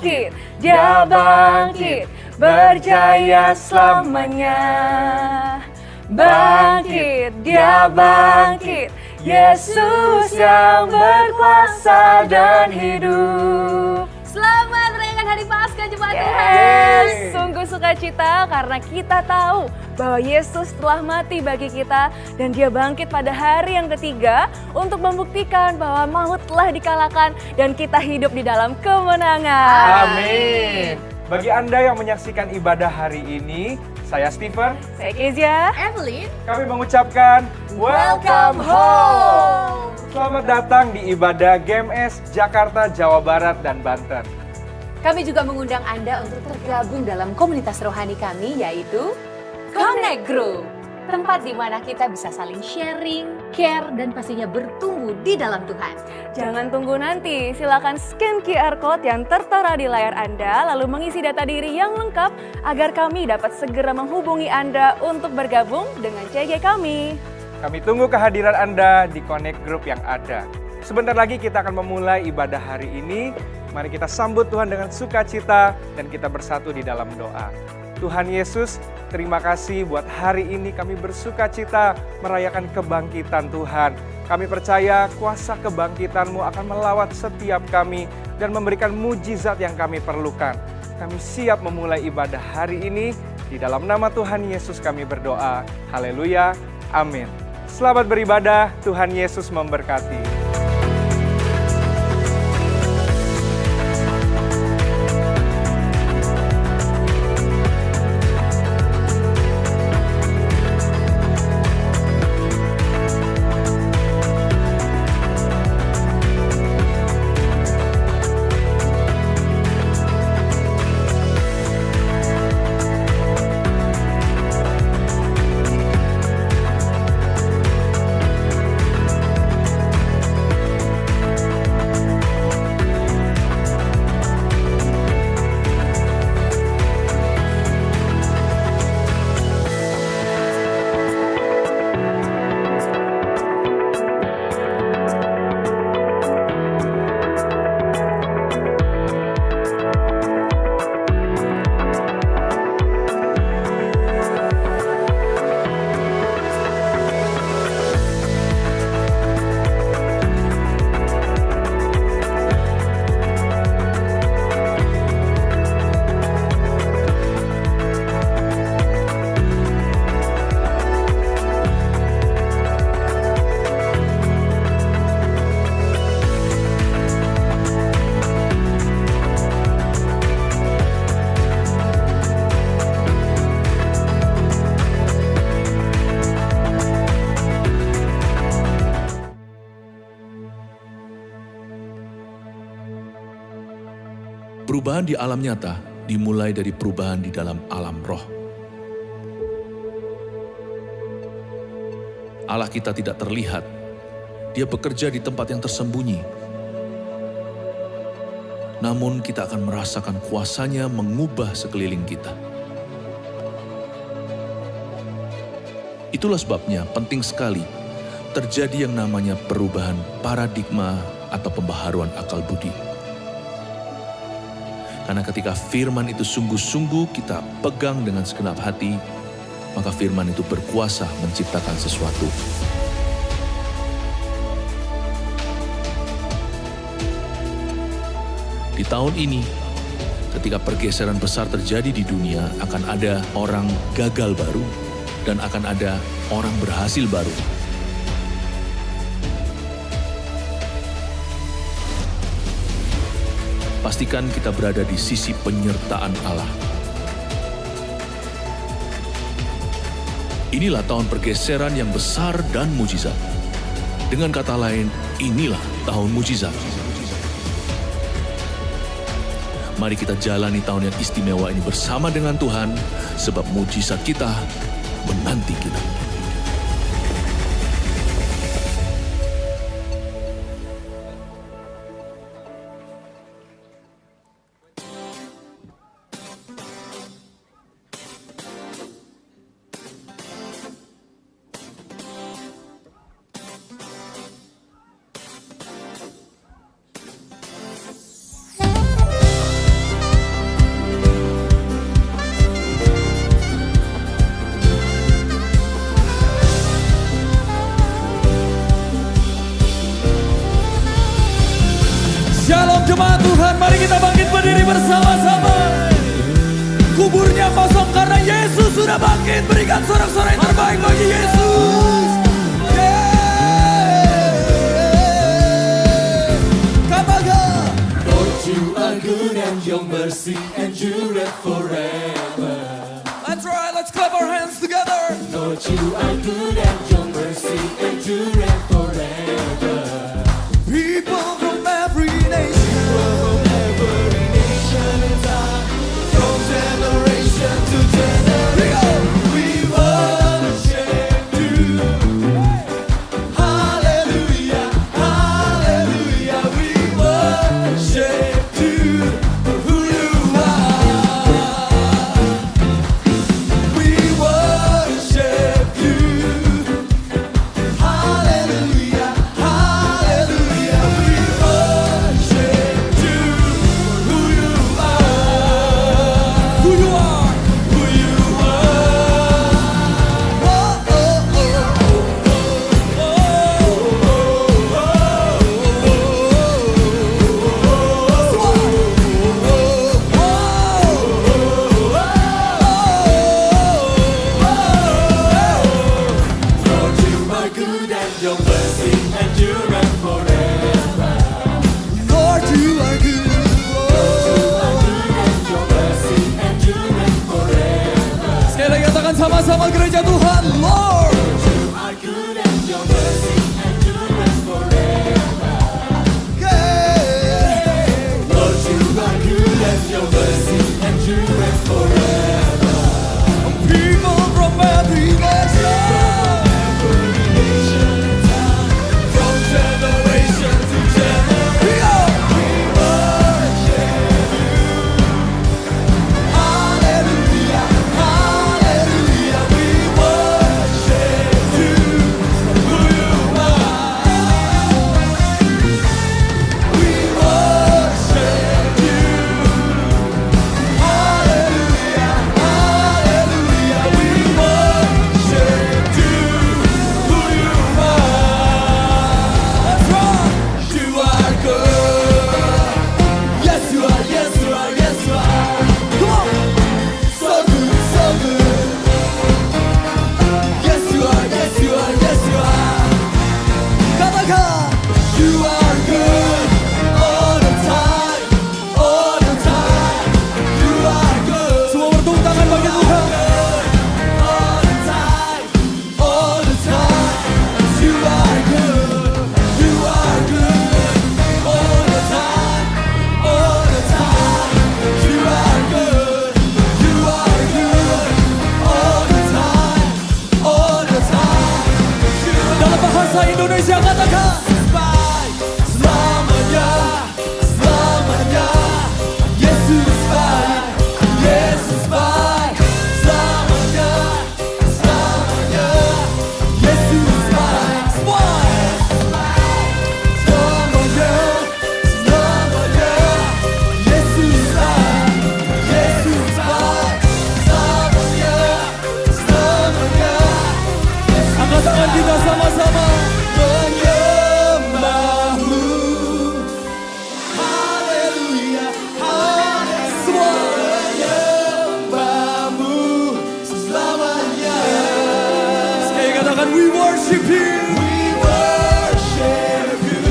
bangkit, dia bangkit, berjaya selamanya. Bangkit, dia bangkit, Yesus yang berkuasa dan hidup. Selamat merayakan Hari Paskah Jemaat Tuhan. Yes, sungguh sukacita karena kita tahu bahwa Yesus telah mati bagi kita dan dia bangkit pada hari yang ketiga untuk membuktikan bahwa maut telah dikalahkan dan kita hidup di dalam kemenangan. Amin. Bagi Anda yang menyaksikan ibadah hari ini, saya Steven, Saya Kezia. Evelyn, kami mengucapkan Welcome home. Selamat datang di ibadah GMS Jakarta, Jawa Barat, dan Banten. kami juga mengundang Anda untuk tergabung dalam komunitas rohani kami yaitu Connect Group. Tempat di mana kita bisa saling sharing, care, dan pastinya bertumbuh di dalam Tuhan. Jangan tunggu nanti, silakan scan QR Code yang tertera di layar Anda lalu mengisi data diri yang lengkap agar kami dapat segera menghubungi Anda untuk bergabung dengan CG kami. Kami tunggu kehadiran Anda di Connect Group yang ada. Sebentar lagi kita akan memulai ibadah hari ini. Mari kita sambut Tuhan dengan sukacita dan kita bersatu di dalam doa. Tuhan Yesus, terima kasih buat hari ini kami bersukacita merayakan kebangkitan Tuhan. Kami percaya kuasa kebangkitan-Mu akan melawat setiap kami dan memberikan mujizat yang kami perlukan. Kami siap memulai ibadah hari ini. Di dalam nama Tuhan Yesus kami berdoa. Haleluya. Amin. Selamat beribadah. Tuhan Yesus memberkati. Perubahan di alam nyata dimulai dari perubahan di dalam alam roh. Allah kita tidak terlihat, Dia bekerja di tempat yang tersembunyi. Namun kita akan merasakan kuasa-Nya mengubah sekeliling kita. Itulah sebabnya penting sekali terjadi yang namanya perubahan paradigma atau pembaharuan akal budi. Karena ketika firman itu sungguh-sungguh kita pegang dengan segenap hati, maka firman itu berkuasa menciptakan sesuatu. Di tahun ini, ketika pergeseran besar terjadi di dunia, akan ada orang gagal baru dan akan ada orang berhasil baru. Pastikan kita berada di sisi penyertaan Allah. Inilah tahun pergeseran yang besar dan mujizat. Dengan kata lain, inilah tahun mujizat. Mari kita jalani tahun yang istimewa ini bersama dengan Tuhan, sebab mujizat kita menanti kita. jemaat Tuhan, mari kita bangkit berdiri bersama-sama. Kuburnya kosong karena Yesus sudah bangkit. Berikan sorak-sorai terbaik bagi Yesus. Katakan, Lord, you are good and your mercy endureth forever. That's right, let's clap our hands together. Lord, you are good and your mercy endureth forever. People from every nation, and time, from generation to generation, we worship you. Hallelujah, hallelujah, we worship you for who you are. We worship you. Hallelujah, hallelujah, we worship you for who you are. Who you are, who you are. Oh, oh, oh, oh, Lord, you are good and your mercy endureth forever. Lord, you are good. Your mercy endureth forever. Sekali lagi katakan sama-sama gereja Tuhan, Lord. You are good and your mercy endureth forever. Lord, you are good and your mercy endureth forever. People from every nation, from generation to generation, we worship you. Hallelujah, hallelujah, we worship you for who you are. We worship you. Hallelujah, hallelujah, we worship you for who you are. That's right. You are good. Yes, you are, yes, you are, yes, you are. Come on. So good, so good. Yes, you are, yes, you are, yes, you are. Katakan, you are good all the time, all the time. You are good. Semua bertepuk tangan bagi Tuhan. All the time, all the time. You are good, you are good. All the time, all the time. You are good, you are good. All the time, all the time. Dalam bahasa Indonesia katakan, selamanya, selamanya. Yesus baik, Yesus baik. Selamanya, selamanya. Yesus baik. Selamanya, selamanya. Yesus baik, Yesus baik. Selamanya, selamanya. Angkat tangan kita sama-sama menyembahmu. Haleluya, haleluya. Semua menyembahmu selamanya. Sekali katakan, we worship you. We worship you.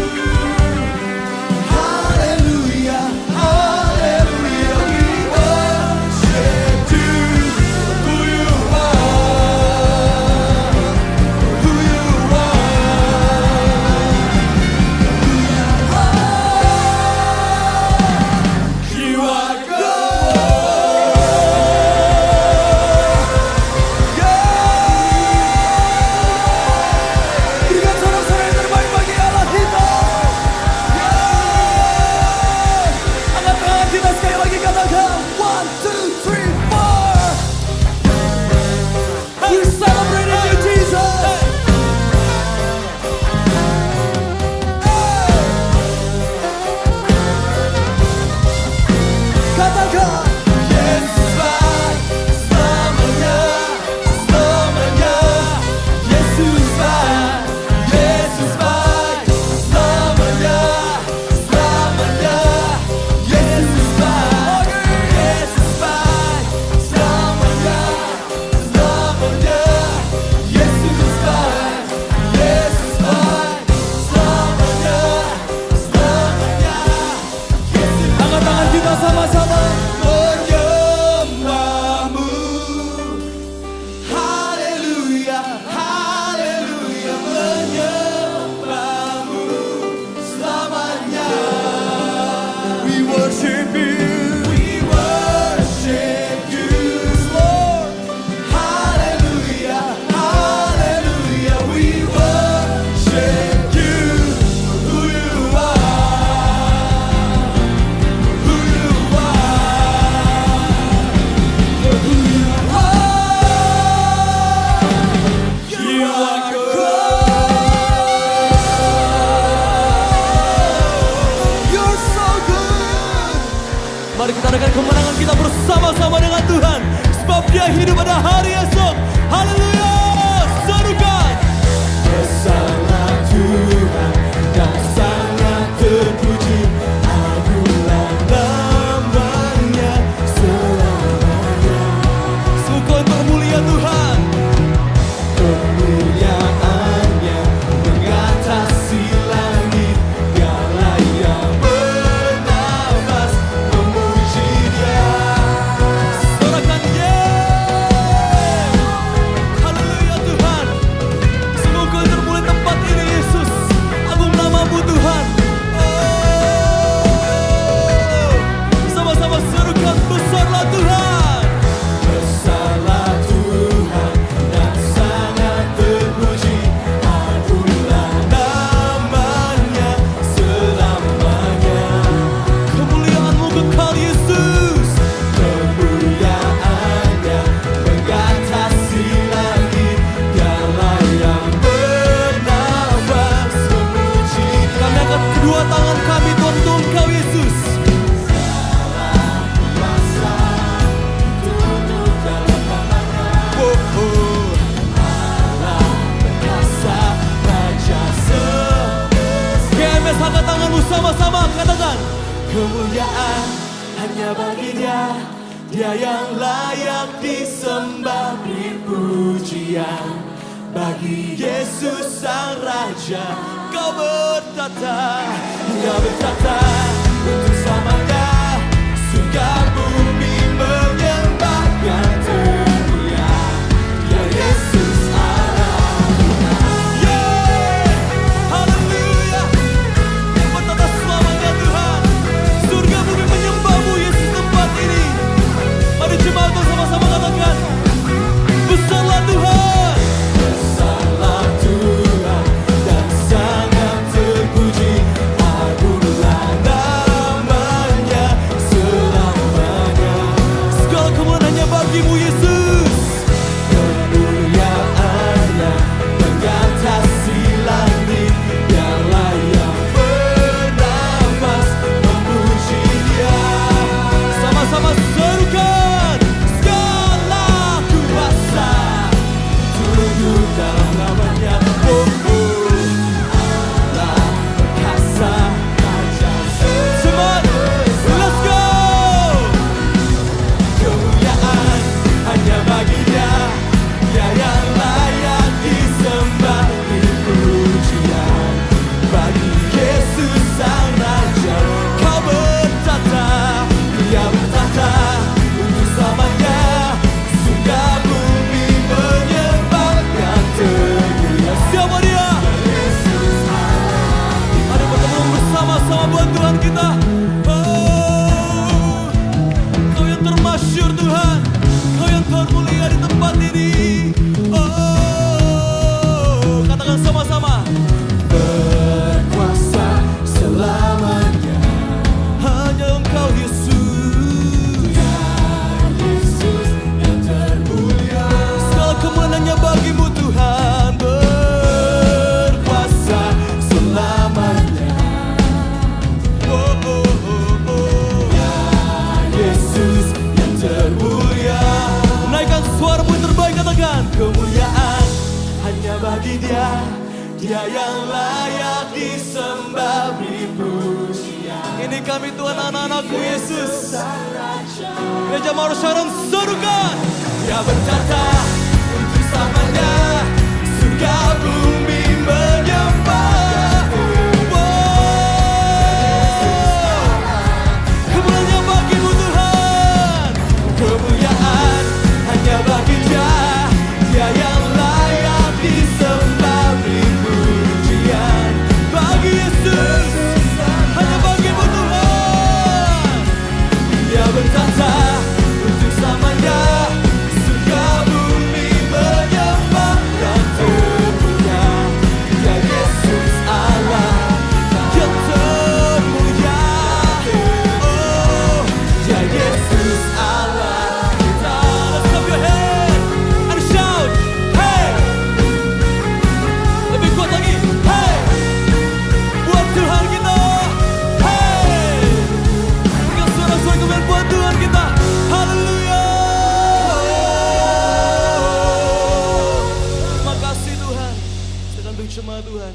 Haleluya, haleluya. We worship you. Who you are, who you are. You are good. Yeah. tangan kita bersama-sama dengan Tuhan, sebab Dia hidup pada hari esok. Haleluya, serukan. Besarlah Tuhan dan sangat terpuji, agunlah namanya selamanya. Sungguh Kau termulia Tuhan, kemuliaan-Nya mengatasi langit, Dialah yang bernafas memuji Dia. Sorakan haleluya Tuhan. Sungguh Kau termulia tempat ini Yesus, agung nama-Mu Tuhan. Oh, sama-sama serukan, besarlah Tuhan. Besarlah Tuhan dan sangat terpuji, agunglah namanya selamanya. Kemuliaan-Mu kekal Yesus, kemuliaan-Nya mengatasi langit, Dialah yang bernafas memuji. Kami angkat kedua tangan kami Tuhan untuk Engkau Yesus. Oh, oh. Allah perkasa, Raja semesta. GMS, angkat tanganmu sama-sama, katakan. Kemuliaan hanya bagi Dia, Dia yang layak disembah, beri pujian bagi Yesus Sang Raja. Kau bertata, Dia bertata untuk selamanya. Surga bumi menyembahkan termulia, Dia Yesus Allah. Yeah, haleluya. Yang bertata selamanya Tuhan. Surga bumi menyembah-Mu Yesus tempat ini. Mari jemaat sama-sama katakan, besarlah Tuhan. Besarlah Tuhan dan sangat terpuji, agunglah namanya selamanya. Segala kemuliaan hanya bagi-Mu Yesus, kemuliaan-Nya mengatasi langit, Dialah yang bernafas memuji Dia. Sama-sama serukan, segala kuasa tunduk dalam namanya. Oh, oh. Allah perkasa, Raja semesta. Let's go. Kemuliaan hanya bagi Dia, Dia yang layak disembah, beri pujian bagi Yesus Sang Raja. Kau bertata, Dia bertata untuk selamanya. Surga bumi menyembahkan termulia. Siapa Dia? Mari bertemu bersama-sama buat Tuhan kita. Oh, Kau yang termasyur Tuhan, Kau yang termulia di tempat ini. Oh, katakan sama-sama. Berkuasa selamanya, hanya Engkau Yesus. Ya Yesus yang termulia. Segala kemuliaan hanya bagi-Mu Tuhan. Berkuasa selamanya. Oh, oh, oh, oh. Ya Yesus yang termulia. Naikkan suaramu yang terbaik, katakan. Kemuliaan hanya bagi Dia, Dia yang layak disembah, beri pujian. Ini kami Tuhan, anak-anakmu Yesus. Gereja Maru Sharon, serukan. Dia bertata untuk selamanya. Surga bumi menyembah. Kemuliaan bagi-Mu Tuhan, kemuliaan hanya bagi Dia, Dia yang layak disembah, beri pujian bagi Yesus. Hanya bagi-Mu Tuhan, Dia bertata untuk selamanya. Surga bumi Tuhan.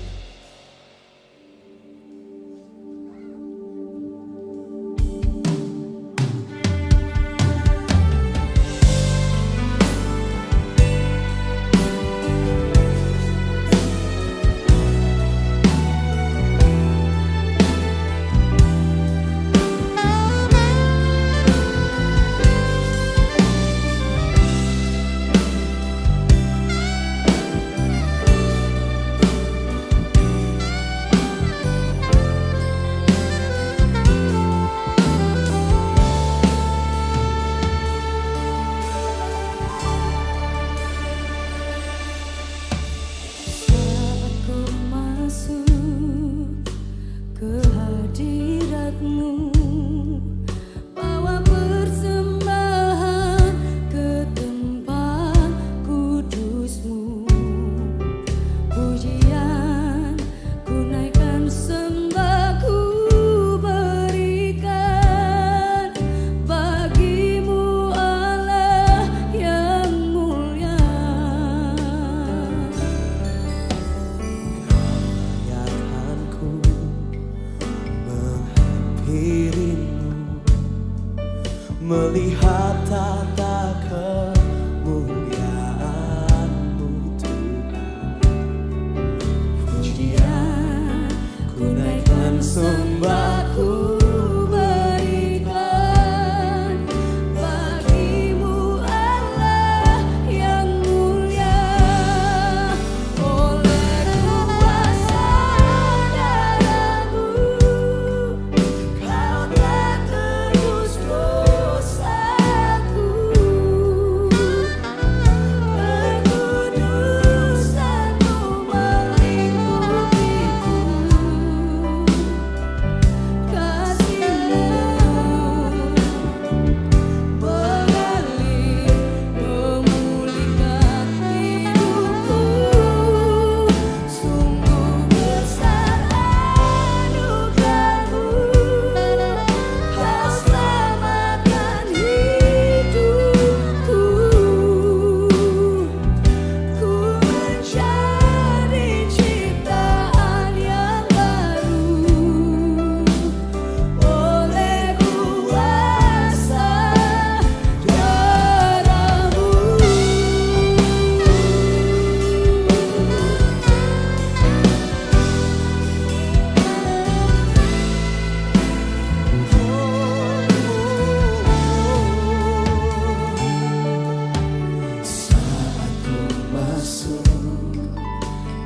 Melihat tata kemuliaan-Mu Tuhan, pujian ku naikkan, sembah ku berikan bagimu Allah yang mulia. Oleh kuasa darah-Mu Kau telah tebus dosaku, kekudusan-Mu melingkupiku, kasih-Mu mengalir memulihkan hidupku. Sungguh besar anugerah-Mu, Kau selamatkan hidupku. Ku menjadi ciptaan yang baru oleh kuasa darah-Mu. Saat ku masuk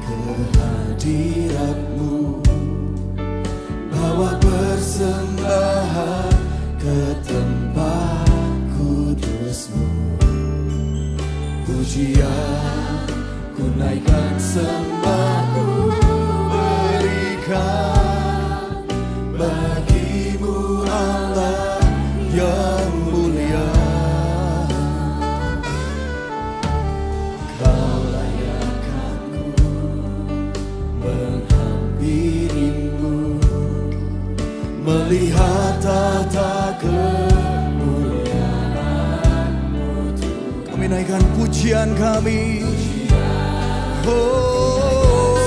ke hadirat-Mu, bawa persembahan ke tempat kudus-Mu. Pujian ku naikkan, sembah ku berikan bagimu Allah yang mulia. Kau layakkan ku menghampirimu, melihat tata kemuliaan-Mu Tuhan. Kami naikkan pujian kami. Oh,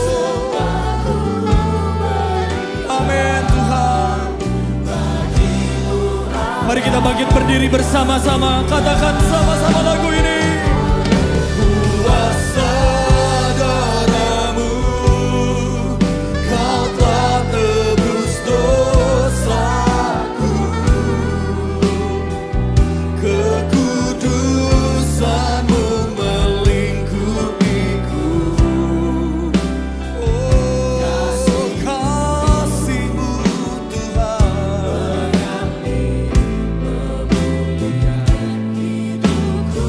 amin Tuhan. Mari kita bangkit berdiri bersama-sama, katakan sama-sama lagu ini. Kuasa darah-Mu, Kau telah tebus dosaku, kekudusan-Mu melingkupiku. Oh, kasih-Mu Tuhan mengalir memulihkan hidupku.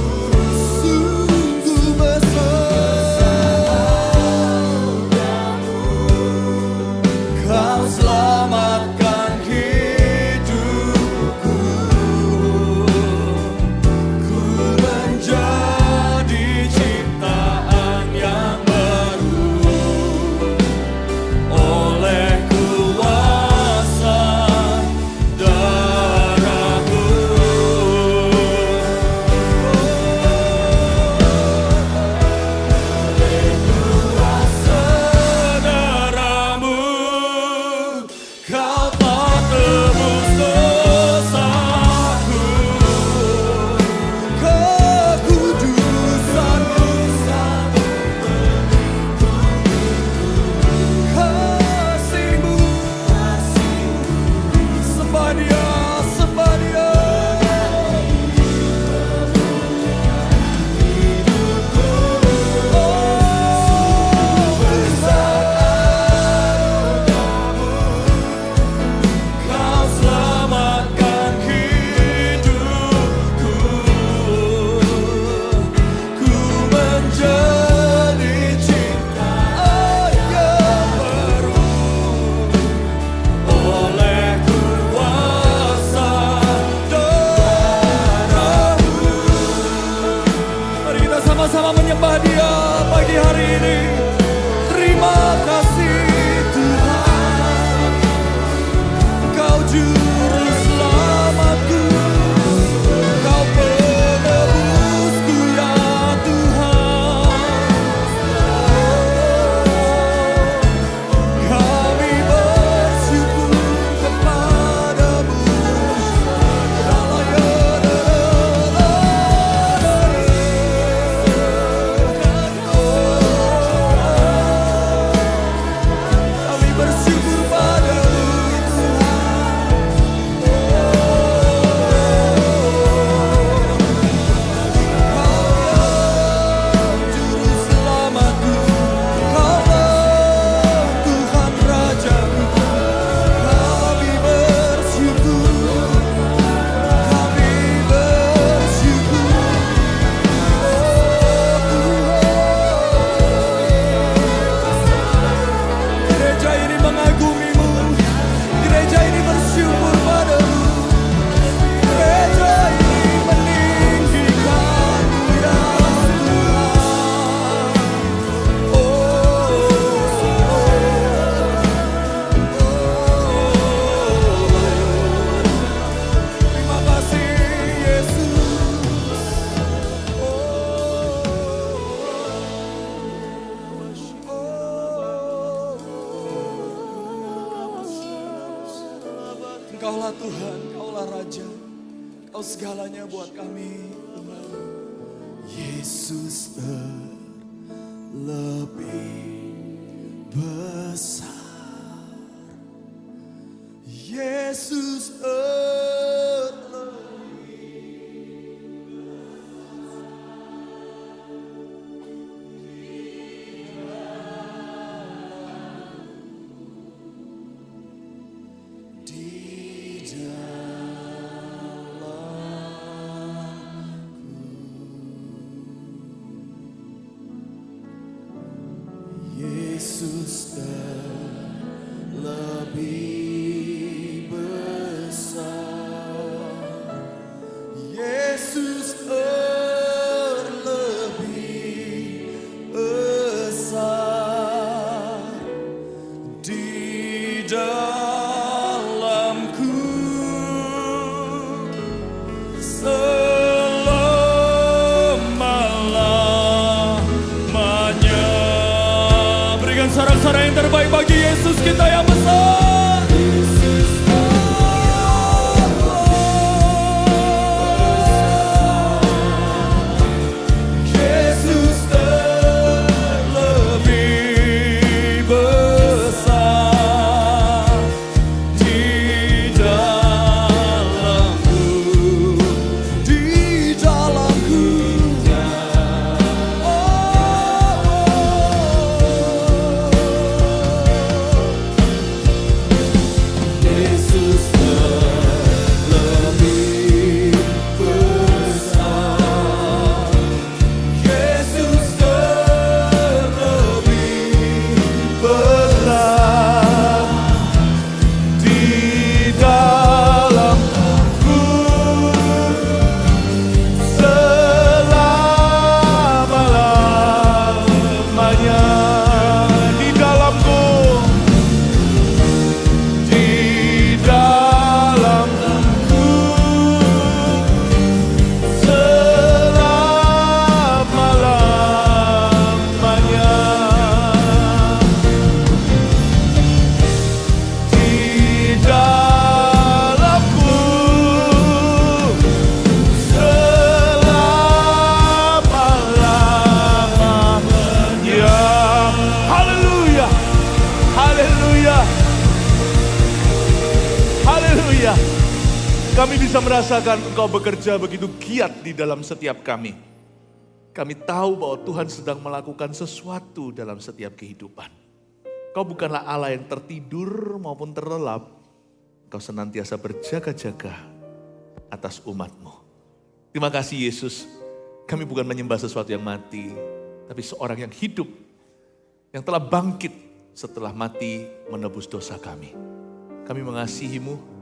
sama-sama menyembah Dia pagi hari ini. Terima kasih Tuhan, Kau juru selamatku, Kau penebusku ya Tuhan. Kami bersyukur kepadamu. Kami bersyukur padamu Tuhan. Juru selamatku, Kaulah Tuhan Rajaku. Kami bersyukur, kami bersyukur. Gereja ini mengagumimu, gereja ini bersyukur padamu, gereja ini meninggikanmu ya Tuhan. Terima kasih Yesus. Engkaulah Tuhan, Kaulah Raja, Kau segalanya buat kami Tuhan. Yesus terlebih besar, Yesus di dalamku, Yesus terlebih besar, Yesus terlebih besar di dalamku selama-lamanya. Berikan sorak-sorak yang terbaik bagi Yesus kita yang besar. Yesus terlebih besar di dalamku, di dalamku. Yesus terlebih besar, Yesus terlebih besar di dalamku selama-lamanya. Di dalamku, di dalamku selama-lamanya. Di dalamku selama-lamanya. Haleluya, haleluya, haleluya. Kami bisa merasakan Engkau bekerja begitu giat di dalam setiap kami. Kami tahu bahwa Tuhan sedang melakukan sesuatu dalam setiap kehidupan. Kau bukanlah Allah yang tertidur maupun terlelap. Kau senantiasa berjaga-jaga atas umat-Mu. Terima kasih Yesus. Kami bukan menyembah sesuatu yang mati, tapi seorang yang hidup, yang telah bangkit setelah mati menebus dosa kami. Kami mengasihi-Mu.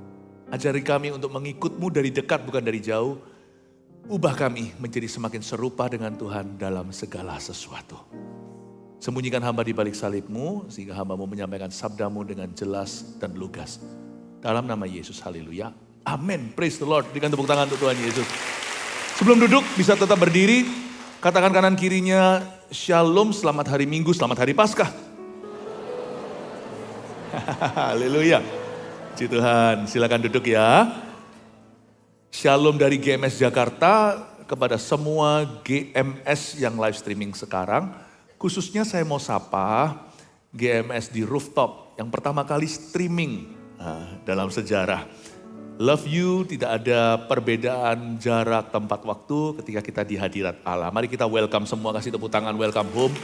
Ajari kami untuk mengikut-Mu dari dekat bukan dari jauh. Ubah kami menjadi semakin serupa dengan Tuhan dalam segala sesuatu. Sembunyikan hamba di balik salib-Mu, sehingga hamba-Mu menyampaikan sabda-Mu dengan jelas dan lugas. Dalam nama Yesus, haleluya. Amin, praise the Lord. Berikan tepuk tangan untuk Tuhan Yesus. Sebelum duduk, bisa tetap berdiri. Katakan kanan kirinya, Shalom, selamat hari Minggu, selamat hari Paskah. Haleluya. Puji Tuhan, silakan duduk ya. Shalom dari GMS Jakarta kepada semua GMS yang live streaming sekarang. Khususnya saya mau sapa GMS di rooftop yang pertama kali streaming dalam sejarah. Love you, tidak ada perbedaan jarak, tempat, waktu ketika kita di hadirat Allah. Mari kita welcome semua, kasih tepuk tangan, welcome home.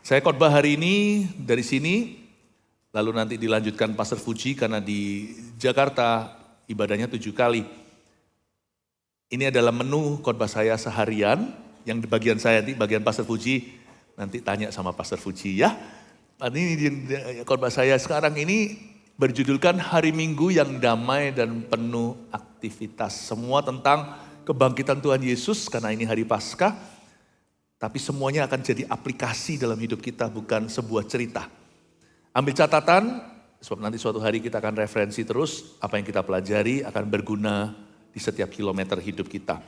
Saya khotbah hari ini dari sini. Lalu nanti dilanjutkan Pastor Fuji karena di Jakarta ibadahnya 7 kali. Ini adalah menu khotbah saya seharian. Yang di bagian saya nanti, bagian Pastor Fuji, nanti tanya sama Pastor Fuji ya. Ini khotbah saya sekarang ini berjudulkan Hari Minggu yang damai dan penuh aktivitas. Semua tentang kebangkitan Tuhan Yesus karena ini hari Paskah. Tapi semuanya akan jadi aplikasi dalam hidup kita, bukan sebuah cerita. Ambil catatan, sebab nanti suatu hari kita akan referensi terus, apa yang kita pelajari akan berguna di setiap kilometer hidup kita.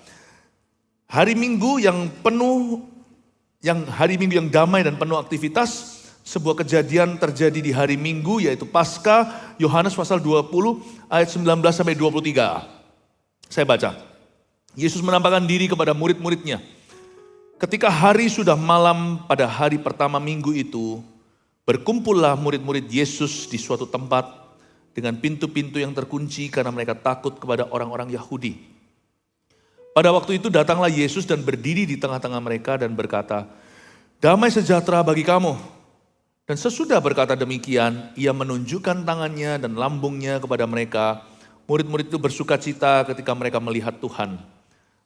Hari Minggu yang penuh, hari Minggu yang damai dan penuh aktivitas, sebuah kejadian terjadi di hari Minggu yaitu Paskah, Yohanes pasal 20 ayat 19 sampai 23. Saya baca. Yesus menampakkan diri kepada murid-muridnya. Ketika hari sudah malam pada hari pertama minggu itu, berkumpullah murid-murid Yesus di suatu tempat dengan pintu-pintu yang terkunci karena mereka takut kepada orang-orang Yahudi. Pada waktu itu datanglah Yesus dan berdiri di tengah-tengah mereka dan berkata, "Damai sejahtera bagi kamu." Dan sesudah berkata demikian, ia menunjukkan tangannya dan lambungnya kepada mereka. Murid-murid itu bersukacita ketika mereka melihat Tuhan.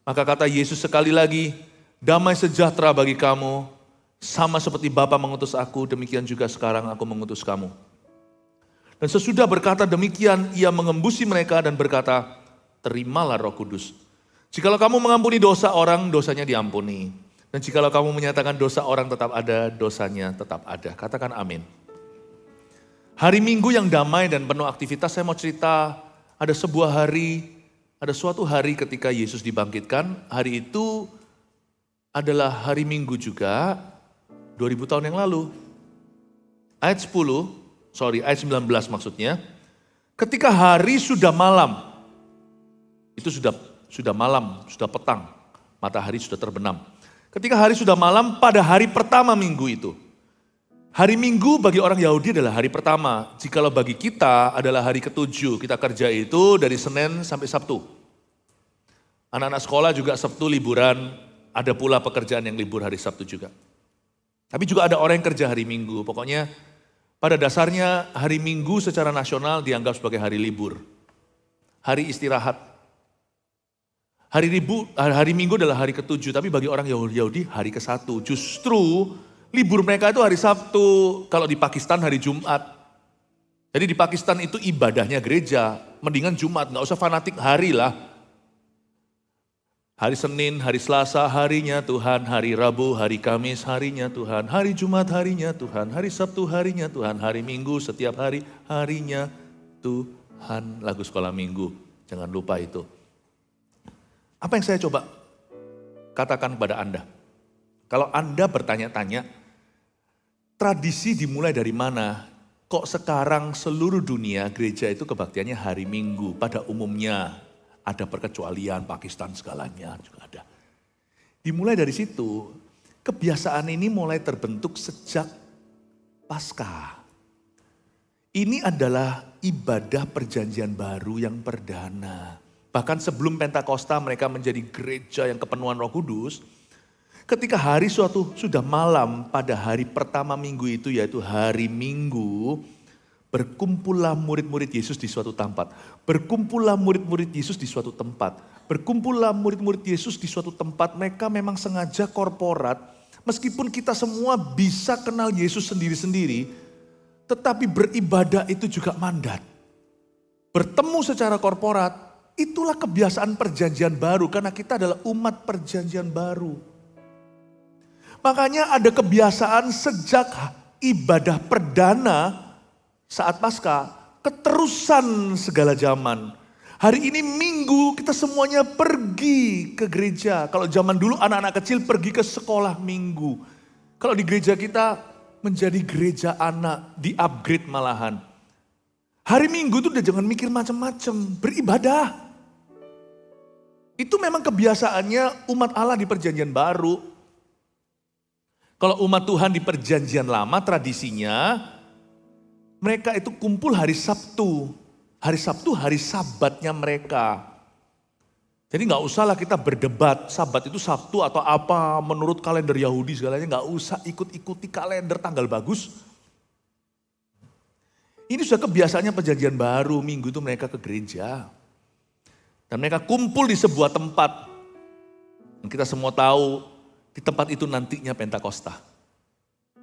Maka kata Yesus sekali lagi, "Damai sejahtera bagi kamu. Sama seperti Bapa mengutus aku, demikian juga sekarang aku mengutus kamu." Dan sesudah berkata demikian, ia mengembusi mereka dan berkata, "Terimalah Roh Kudus. Jikalau kamu mengampuni dosa orang, dosanya diampuni. Dan jikalau kamu menyatakan dosa orang tetap ada, dosanya tetap ada." Katakan amin. Hari Minggu yang damai dan penuh aktivitas, saya mau cerita ada suatu hari ketika Yesus dibangkitkan. Hari itu adalah hari Minggu juga, 2000 tahun yang lalu. Ayat 19 maksudnya. Ketika hari sudah malam, itu sudah malam, sudah petang, matahari sudah terbenam. Ketika hari sudah malam pada hari pertama minggu itu. Hari Minggu bagi orang Yahudi adalah hari pertama. Jikalau bagi kita adalah hari ke-7. Kita kerja itu dari Senin sampai Sabtu. Anak-anak sekolah juga Sabtu liburan, ada pula pekerjaan yang libur hari Sabtu juga. Tapi juga ada orang yang kerja hari Minggu. Pokoknya pada dasarnya hari Minggu secara nasional dianggap sebagai hari libur. Hari istirahat. Hari Minggu adalah hari ke-7, tapi bagi orang Yahudi hari ke-1. Justru libur mereka itu hari Sabtu, kalau di Pakistan hari Jumat. Jadi di Pakistan itu ibadahnya gereja, mendingan Jumat, gak usah fanatik hari lah. Hari Senin, hari Selasa, harinya Tuhan. Hari Rabu, hari Kamis, harinya Tuhan. Hari Jumat, harinya Tuhan. Hari Sabtu, harinya Tuhan. Hari Minggu, setiap hari, harinya Tuhan. Lagu sekolah Minggu, jangan lupa itu. Apa yang saya coba katakan kepada Anda? Kalau Anda bertanya-tanya, tradisi dimulai dari mana? Kok sekarang seluruh dunia gereja itu kebaktiannya hari Minggu pada umumnya? Ada perkecualian, Pakistan segalanya juga ada. Dimulai dari situ, kebiasaan ini mulai terbentuk sejak Paskah. Ini adalah ibadah perjanjian baru yang perdana. Bahkan sebelum Pentakosta mereka menjadi gereja yang kepenuhan Roh Kudus. Ketika hari suatu sudah malam pada hari pertama minggu itu yaitu hari Minggu, berkumpullah murid-murid Yesus di suatu tempat. Berkumpullah murid-murid Yesus di suatu tempat. Berkumpullah murid-murid Yesus di suatu tempat. Mereka memang sengaja korporat. Meskipun kita semua bisa kenal Yesus sendiri-sendiri. Tetapi beribadah itu juga mandat. Bertemu secara korporat Itulah kebiasaan perjanjian baru karena kita adalah umat perjanjian baru. Makanya ada kebiasaan sejak ibadah perdana saat Paskah, keterusan segala zaman. Hari ini Minggu kita semuanya pergi ke gereja. Kalau zaman dulu anak-anak kecil pergi ke sekolah Minggu. Kalau di gereja kita menjadi gereja anak, di-upgrade malahan. Hari Minggu itu udah jangan mikir macam-macam, beribadah. Itu memang kebiasaannya umat Allah di perjanjian baru. Kalau umat Tuhan di perjanjian lama tradisinya, mereka itu kumpul hari Sabtu. Hari Sabtu hari sabatnya mereka. Jadi gak usahlah kita berdebat, sabat itu Sabtu atau apa menurut kalender Yahudi segalanya. Gak usah ikut-ikuti kalender tanggal bagus. Ini sudah kebiasaannya perjanjian baru, Minggu itu mereka ke gereja. Dan mereka kumpul di sebuah tempat. Dan kita semua tahu di tempat itu nantinya Pentakosta.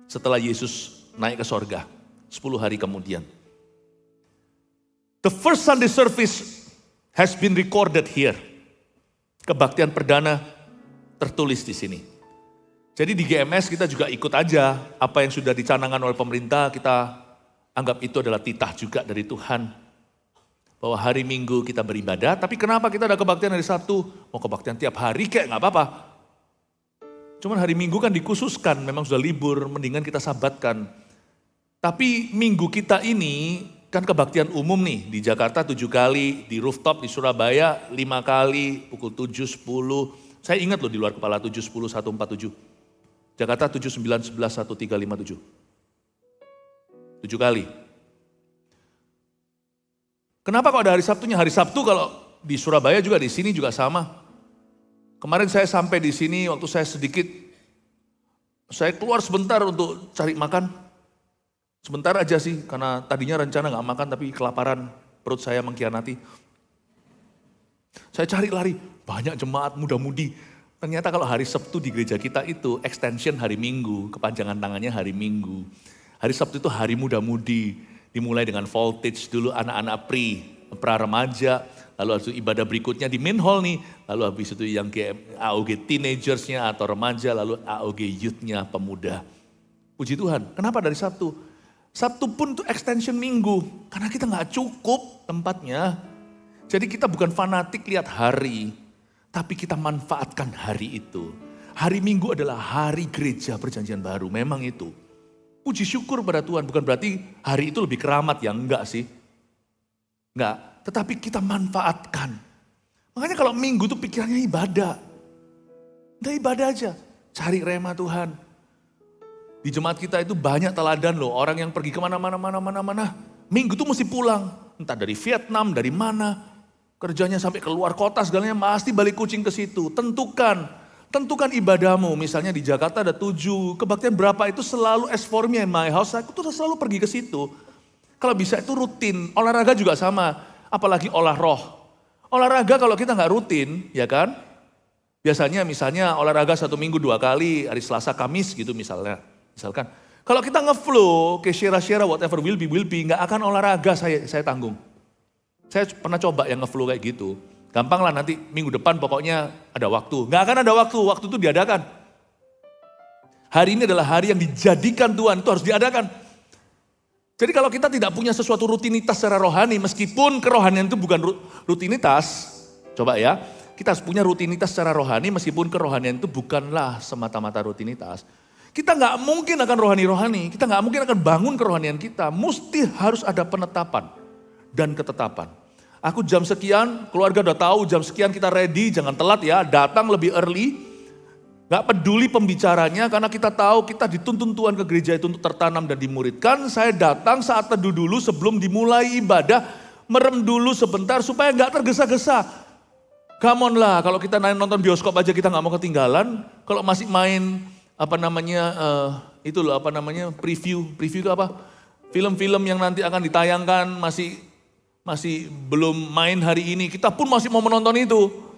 Setelah Yesus naik ke sorga 10 hari kemudian. The first Sunday service has been recorded here. Kebaktian perdana tertulis di sini. Jadi di GMS kita juga ikut aja apa yang sudah dicanangkan oleh pemerintah, kita anggap itu adalah titah juga dari Tuhan. Bahwa hari Minggu kita beribadah, tapi kenapa kita ada kebaktian hari Sabtu? Mau kebaktian tiap hari kayak gak apa-apa. Cuman hari Minggu kan dikhususkan, memang sudah libur, mendingan kita sabatkan. Tapi Minggu kita ini kan kebaktian umum nih, di Jakarta 7 kali, di rooftop di Surabaya 5 kali, pukul 7, 10. Saya ingat loh di luar kepala 7, 10, 147. Jakarta 7, 9, 11, 1, 3, 5, 7. 7 kali. Kenapa kok ada hari Sabtunya? Hari Sabtu kalau di Surabaya juga, di sini juga sama. Kemarin saya sampai di sini waktu saya sedikit, saya keluar sebentar untuk cari makan. Sebentar aja sih, karena tadinya rencana gak makan tapi kelaparan, perut saya mengkhianati. Saya cari lari, banyak jemaat muda-mudi. Ternyata kalau hari Sabtu di gereja kita itu extension hari Minggu, kepanjangan tangannya hari Minggu. Hari Sabtu itu hari muda-mudi. Dimulai dengan voltage dulu anak-anak pra remaja, lalu habis itu ibadah berikutnya di main hall nih, lalu habis itu yang kayak AOG teenagersnya atau remaja, lalu AOG youthnya pemuda. Puji Tuhan, kenapa dari Sabtu? Sabtu pun itu extension Minggu, karena kita gak cukup tempatnya. Jadi kita bukan fanatik lihat hari, tapi kita manfaatkan hari itu. Hari Minggu adalah hari gereja perjanjian baru, memang itu. Puji syukur pada Tuhan, bukan berarti hari itu lebih keramat ya, enggak sih. Enggak, tetapi kita manfaatkan. Makanya kalau Minggu itu pikirannya ibadah. Udah ibadah aja, cari rema Tuhan. Di jemaat kita itu banyak teladan loh, orang yang pergi kemana-mana. Minggu itu mesti pulang, entah dari Vietnam, dari mana. Kerjanya sampai keluar kota segalanya, pasti balik kucing ke situ. Tentukan ibadahmu, misalnya di Jakarta ada 7, kebaktian berapa itu selalu as for me and my house, aku tuh selalu pergi ke situ. Kalau bisa itu rutin, olahraga juga sama, apalagi olah roh. Olahraga kalau kita nggak rutin, ya kan? Biasanya misalnya olahraga 1 minggu 2 kali, hari Selasa, Kamis gitu misalkan. Kalau kita nge-flow, ke share whatever will be, nggak akan olahraga saya tanggung. Saya pernah coba yang nge-flow kayak gitu. Gampang lah nanti minggu depan pokoknya ada waktu. Nggak akan ada waktu itu diadakan. Hari ini adalah hari yang dijadikan Tuhan, itu harus diadakan. Jadi kalau kita tidak punya sesuatu rutinitas secara rohani, meskipun kerohanian itu bukan rutinitas, coba ya, kita harus punya rutinitas secara rohani, meskipun kerohanian itu bukanlah semata-mata rutinitas. Kita nggak mungkin akan rohani-rohani, kita nggak mungkin akan bangun kerohanian kita, mesti harus ada penetapan dan ketetapan. Aku jam sekian, keluarga udah tahu jam sekian kita ready, jangan telat ya, datang lebih early. Gak peduli pembicaranya karena kita tahu kita dituntun Tuhan ke gereja itu untuk tertanam dan dimuridkan. Saya datang saat teduh dulu sebelum dimulai ibadah, merem dulu sebentar supaya gak tergesa-gesa. Come on lah, kalau kita nonton bioskop aja kita gak mau ketinggalan. Kalau masih main preview itu apa? Film-film yang nanti akan ditayangkan masih belum main hari ini, kita pun masih mau menonton itu.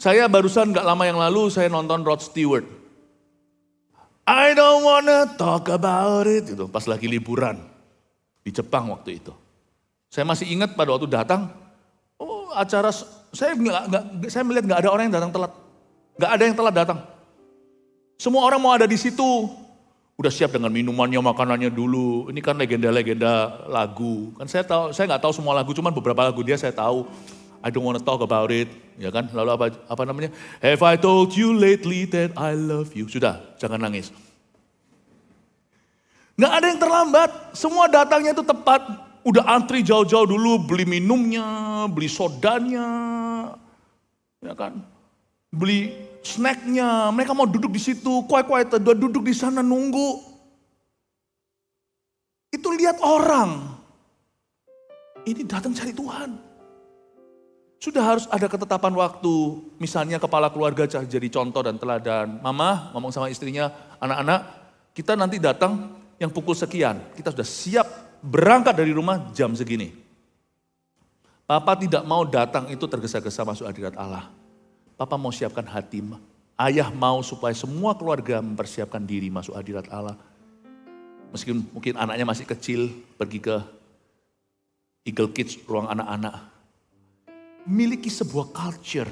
Saya barusan gak lama yang lalu saya nonton Rod Stewart. I don't wanna talk about it. Itu pas lagi liburan di Jepang waktu itu. Saya masih ingat pada waktu datang, acara, saya melihat nggak ada orang yang datang telat. Nggak ada yang telat datang. Semua orang mau ada di situ. Udah siap dengan minumannya, makanannya dulu. Ini kan legenda-legenda lagu. Kan saya nggak tahu semua lagu, cuman beberapa lagu dia saya tahu. I don't want to talk about it, ya kan? Lalu apa namanya? Have I told you lately that I love you? Sudah, jangan nangis. Nggak ada yang terlambat, semua datangnya itu tepat. Udah antri jauh-jauh dulu, beli minumnya, beli sodanya, ya kan? Beli snacknya, mereka mau duduk di situ, quiet, duduk di sana nunggu. Itu lihat orang, ini datang cari Tuhan. Sudah harus ada ketetapan waktu, misalnya kepala keluarga jadi contoh dan teladan. Mama ngomong sama istrinya, anak-anak kita nanti datang yang pukul sekian, kita sudah siap berangkat dari rumah jam segini. Papa tidak mau datang itu tergesa-gesa masuk hadirat Allah. Papa mau siapkan hati. Ayah mau supaya semua keluarga mempersiapkan diri masuk hadirat Allah. Meskipun mungkin anaknya masih kecil, pergi ke Eagle Kids, ruang anak-anak. Miliki sebuah culture,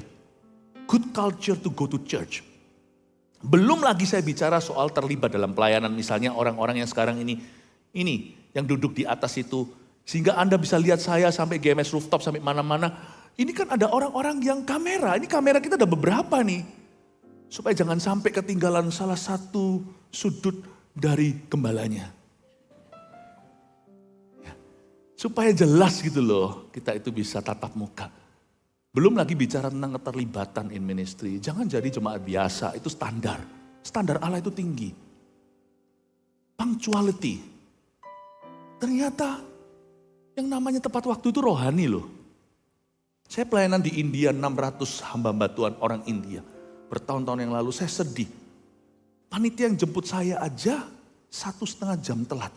good culture to go to church. Belum lagi saya bicara soal terlibat dalam pelayanan, misalnya orang-orang yang sekarang ini yang duduk di atas itu, sehingga Anda bisa lihat saya sampai GMS rooftop, sampai mana-mana. Ini kan ada orang-orang yang ini kamera kita ada beberapa nih. Supaya jangan sampai ketinggalan salah satu sudut dari gembalanya. Ya. Supaya jelas gitu loh, kita itu bisa tatap muka. Belum lagi bicara tentang keterlibatan in ministry. Jangan jadi jemaat biasa, itu standar. Standar Allah itu tinggi. Punctuality. Ternyata yang namanya tepat waktu itu rohani loh. Saya pelayanan di India, 600 hamba Tuhan orang India. Bertahun-tahun yang lalu saya sedih. Panitia yang jemput saya aja 1,5 jam telat.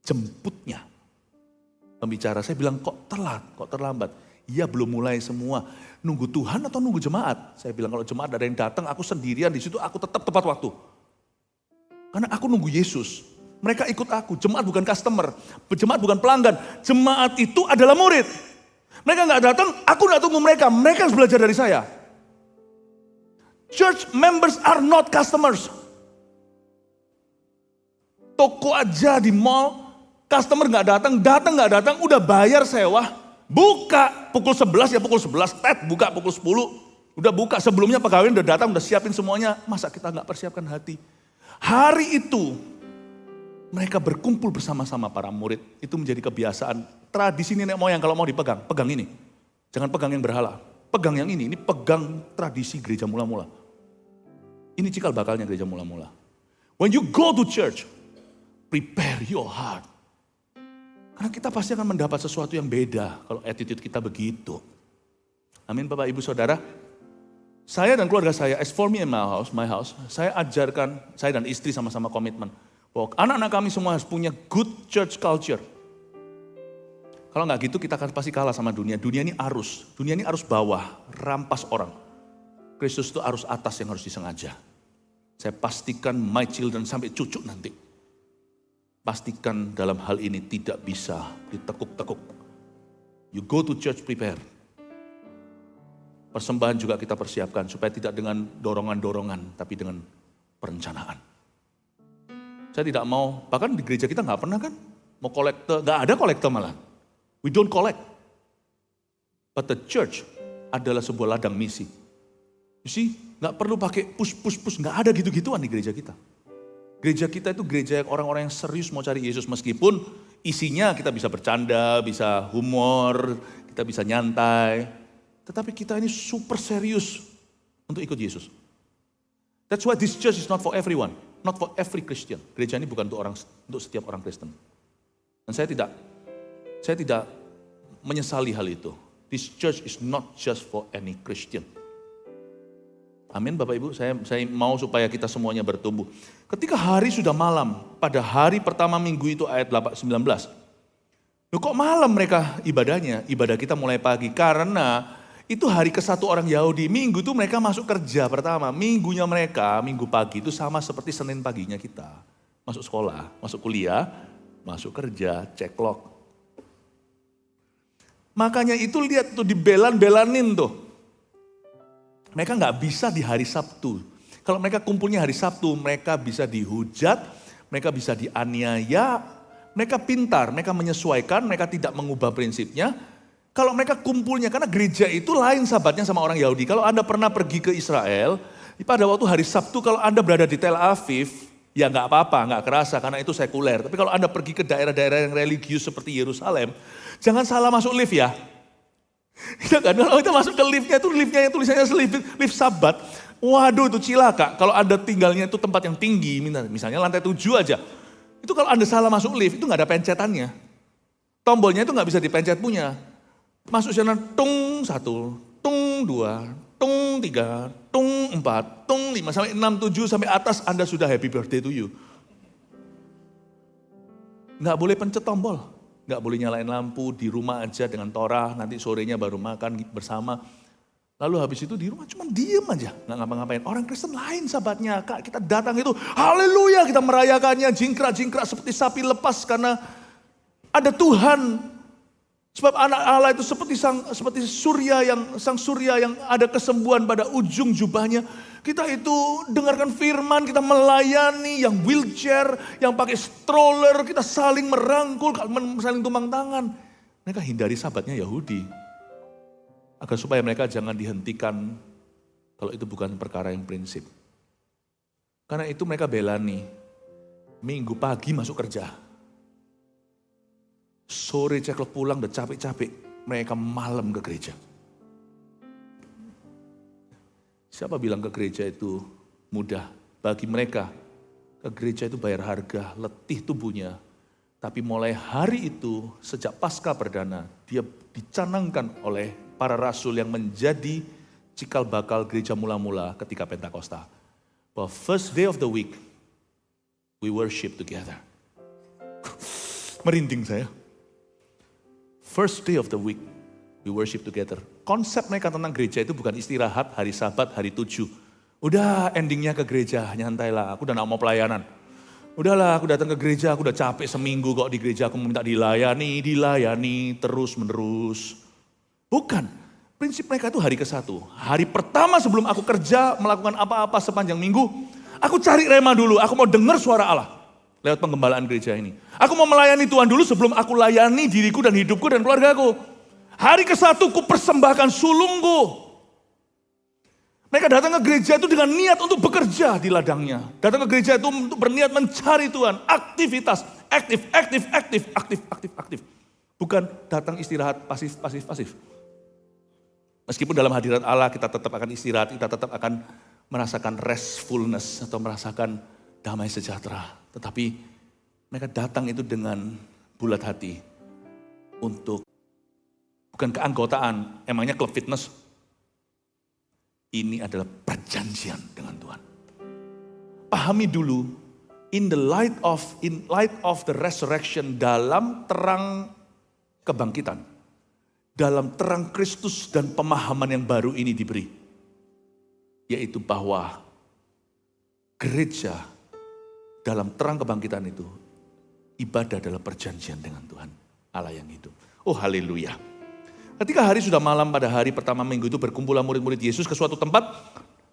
Jemputnya. Pembicara saya bilang kok telat, kok terlambat. Iya belum mulai semua. Nunggu Tuhan atau nunggu jemaat? Saya bilang kalau jemaat ada yang datang, aku sendirian di situ, aku tetap tepat waktu. Karena aku nunggu Yesus. Mereka ikut aku. Jemaat bukan customer, jemaat bukan pelanggan. Jemaat itu adalah murid. Mereka nggak datang, aku nggak tunggu mereka. Mereka harus belajar dari saya. Church members are not customers. Toko aja di mall, customer nggak datang nggak datang, udah bayar sewa. Buka pukul 11 ya pukul 11, buka pukul 10. Udah buka, sebelumnya pegawai udah datang, udah siapin semuanya. Masa kita gak persiapkan hati? Hari itu, mereka berkumpul bersama-sama para murid. Itu menjadi kebiasaan. Tradisi nenek moyang kalau mau dipegang, pegang ini. Jangan pegang yang berhala. Pegang yang ini pegang tradisi gereja mula-mula. Ini cikal bakalnya gereja mula-mula. When you go to church, prepare your heart. Karena kita pasti akan mendapat sesuatu yang beda kalau attitude kita begitu. Amin Bapak Ibu Saudara. Saya dan keluarga saya, as for me and my house, saya ajarkan, saya dan istri sama-sama komitmen. Bahwa anak-anak kami semua harus punya good church culture. Kalau nggak gitu kita akan pasti kalah sama dunia. Dunia ini arus bawah, rampas orang. Kristus itu arus atas yang harus disengaja. Saya pastikan my children sampai cucu nanti. Pastikan dalam hal ini tidak bisa ditekuk-tekuk. You go to church prepare. Persembahan juga kita persiapkan supaya tidak dengan dorongan-dorongan, tapi dengan perencanaan. Saya tidak mau, bahkan di gereja kita nggak pernah kan, mau kolekte, nggak ada kolekte malah. We don't collect. But the church adalah sebuah ladang misi. You see, nggak perlu pakai push, nggak ada gitu-gituan di gereja kita. Gereja kita itu gereja yang orang-orang yang serius mau cari Yesus, meskipun isinya kita bisa bercanda, bisa humor, kita bisa nyantai. Tetapi kita ini super serius untuk ikut Yesus. That's why this church is not for everyone, not for every Christian. Gereja ini bukan untuk setiap orang Kristen. Dan saya tidak menyesali hal itu. This church is not just for any Christian. Amin Bapak Ibu, saya mau supaya kita semuanya bertumbuh. Ketika hari sudah malam, pada hari pertama minggu itu ayat 19. Loh kok malam mereka ibadahnya? Ibadah kita mulai pagi karena itu hari ke-1 orang Yahudi. Minggu itu mereka masuk kerja pertama. Minggunya mereka, minggu pagi itu sama seperti Senin paginya kita. Masuk sekolah, masuk kuliah, masuk kerja, cek log. Makanya itu lihat tuh dibelan-belanin tuh. Mereka nggak bisa di hari Sabtu. Kalau mereka kumpulnya hari Sabtu, mereka bisa dihujat, mereka bisa dianiaya, mereka pintar, mereka menyesuaikan, mereka tidak mengubah prinsipnya. Kalau mereka kumpulnya, karena gereja itu lain sahabatnya sama orang Yahudi. Kalau Anda pernah pergi ke Israel, pada waktu hari Sabtu kalau Anda berada di Tel Aviv, ya nggak apa-apa, nggak kerasa karena itu sekuler. Tapi kalau Anda pergi ke daerah-daerah yang religius seperti Yerusalem, jangan salah masuk lift ya. Ya kan, kalau kita masuk ke liftnya itu tulisannya lift Sabat. Waduh itu cilaka. Kalau Anda tinggalnya itu tempat yang tinggi, misalnya lantai 7 aja. Itu kalau Anda salah masuk lift, itu nggak ada pencetannya. Tombolnya itu nggak bisa dipencet punya. Masuk sana, tung 1, tung 2, tung 3, tung 4, tung 5, sampai 6, 7, sampai atas Anda sudah happy birthday to you. Nggak boleh pencet tombol, nggak boleh nyalain lampu, di rumah aja dengan Torah, nanti sorenya baru makan bersama. Lalu habis itu di rumah cuma diem aja, nggak ngapa-ngapain. Orang Kristen lain sahabatnya, Kak, kita datang itu, haleluya, kita merayakannya, jingkrak-jingkrak seperti sapi lepas karena ada Tuhan. Sebab anak Allah itu seperti sang surya yang ada kesembuhan pada ujung jubahnya. Kita itu dengarkan firman, kita melayani yang wheelchair, yang pakai stroller, kita saling merangkul, saling tumpang tangan. Mereka hindari sahabatnya Yahudi. Agar supaya mereka jangan dihentikan kalau itu bukan perkara yang prinsip. Karena itu mereka belani. Minggu pagi masuk kerja. Sore ceklek pulang udah capek-capek, mereka malam ke gereja. Siapa bilang ke gereja itu mudah? Bagi mereka, ke gereja itu bayar harga, letih tubuhnya. Tapi mulai hari itu, sejak Paskah perdana, dia dicanangkan oleh para rasul yang menjadi cikal bakal gereja mula-mula ketika Pentakosta. Bahwa first day of the week, we worship together. Merinding saya. First day of the week, we worship together. Konsep mereka tentang gereja itu bukan istirahat, hari Sabat, hari 7. Udah endingnya ke gereja, nyantailah, aku udah gak mau pelayanan. Udahlah, aku datang ke gereja, aku udah capek seminggu kok di gereja, aku minta dilayani, terus menerus. Bukan, prinsip mereka itu hari ke-1. Hari pertama sebelum aku kerja, melakukan apa-apa sepanjang minggu, aku cari rema dulu, aku mau dengar suara Allah. Lewat penggembalaan gereja ini. Aku mau melayani Tuhan dulu sebelum aku layani diriku dan hidupku dan keluargaku. Hari ke-1 ku persembahkan sulungku. Mereka datang ke gereja itu dengan niat untuk bekerja di ladangnya. Datang ke gereja itu untuk berniat mencari Tuhan. Aktivitas, aktif. Bukan datang istirahat pasif. Meskipun dalam hadirat Allah kita tetap akan istirahat, kita tetap akan merasakan restfulness atau merasakan damai sejahtera. Tetapi mereka datang itu dengan bulat hati untuk bukan keanggotaan, emangnya klub fitness. Ini adalah perjanjian dengan Tuhan. Pahami dulu, in light of the resurrection, dalam terang kebangkitan, dalam terang Kristus dan pemahaman yang baru ini diberi, yaitu bahwa gereja dalam terang kebangkitan itu, ibadah adalah perjanjian dengan Tuhan, Allah yang hidup. Oh haleluya. Ketika hari sudah malam pada hari pertama minggu itu berkumpullah murid-murid Yesus ke suatu tempat.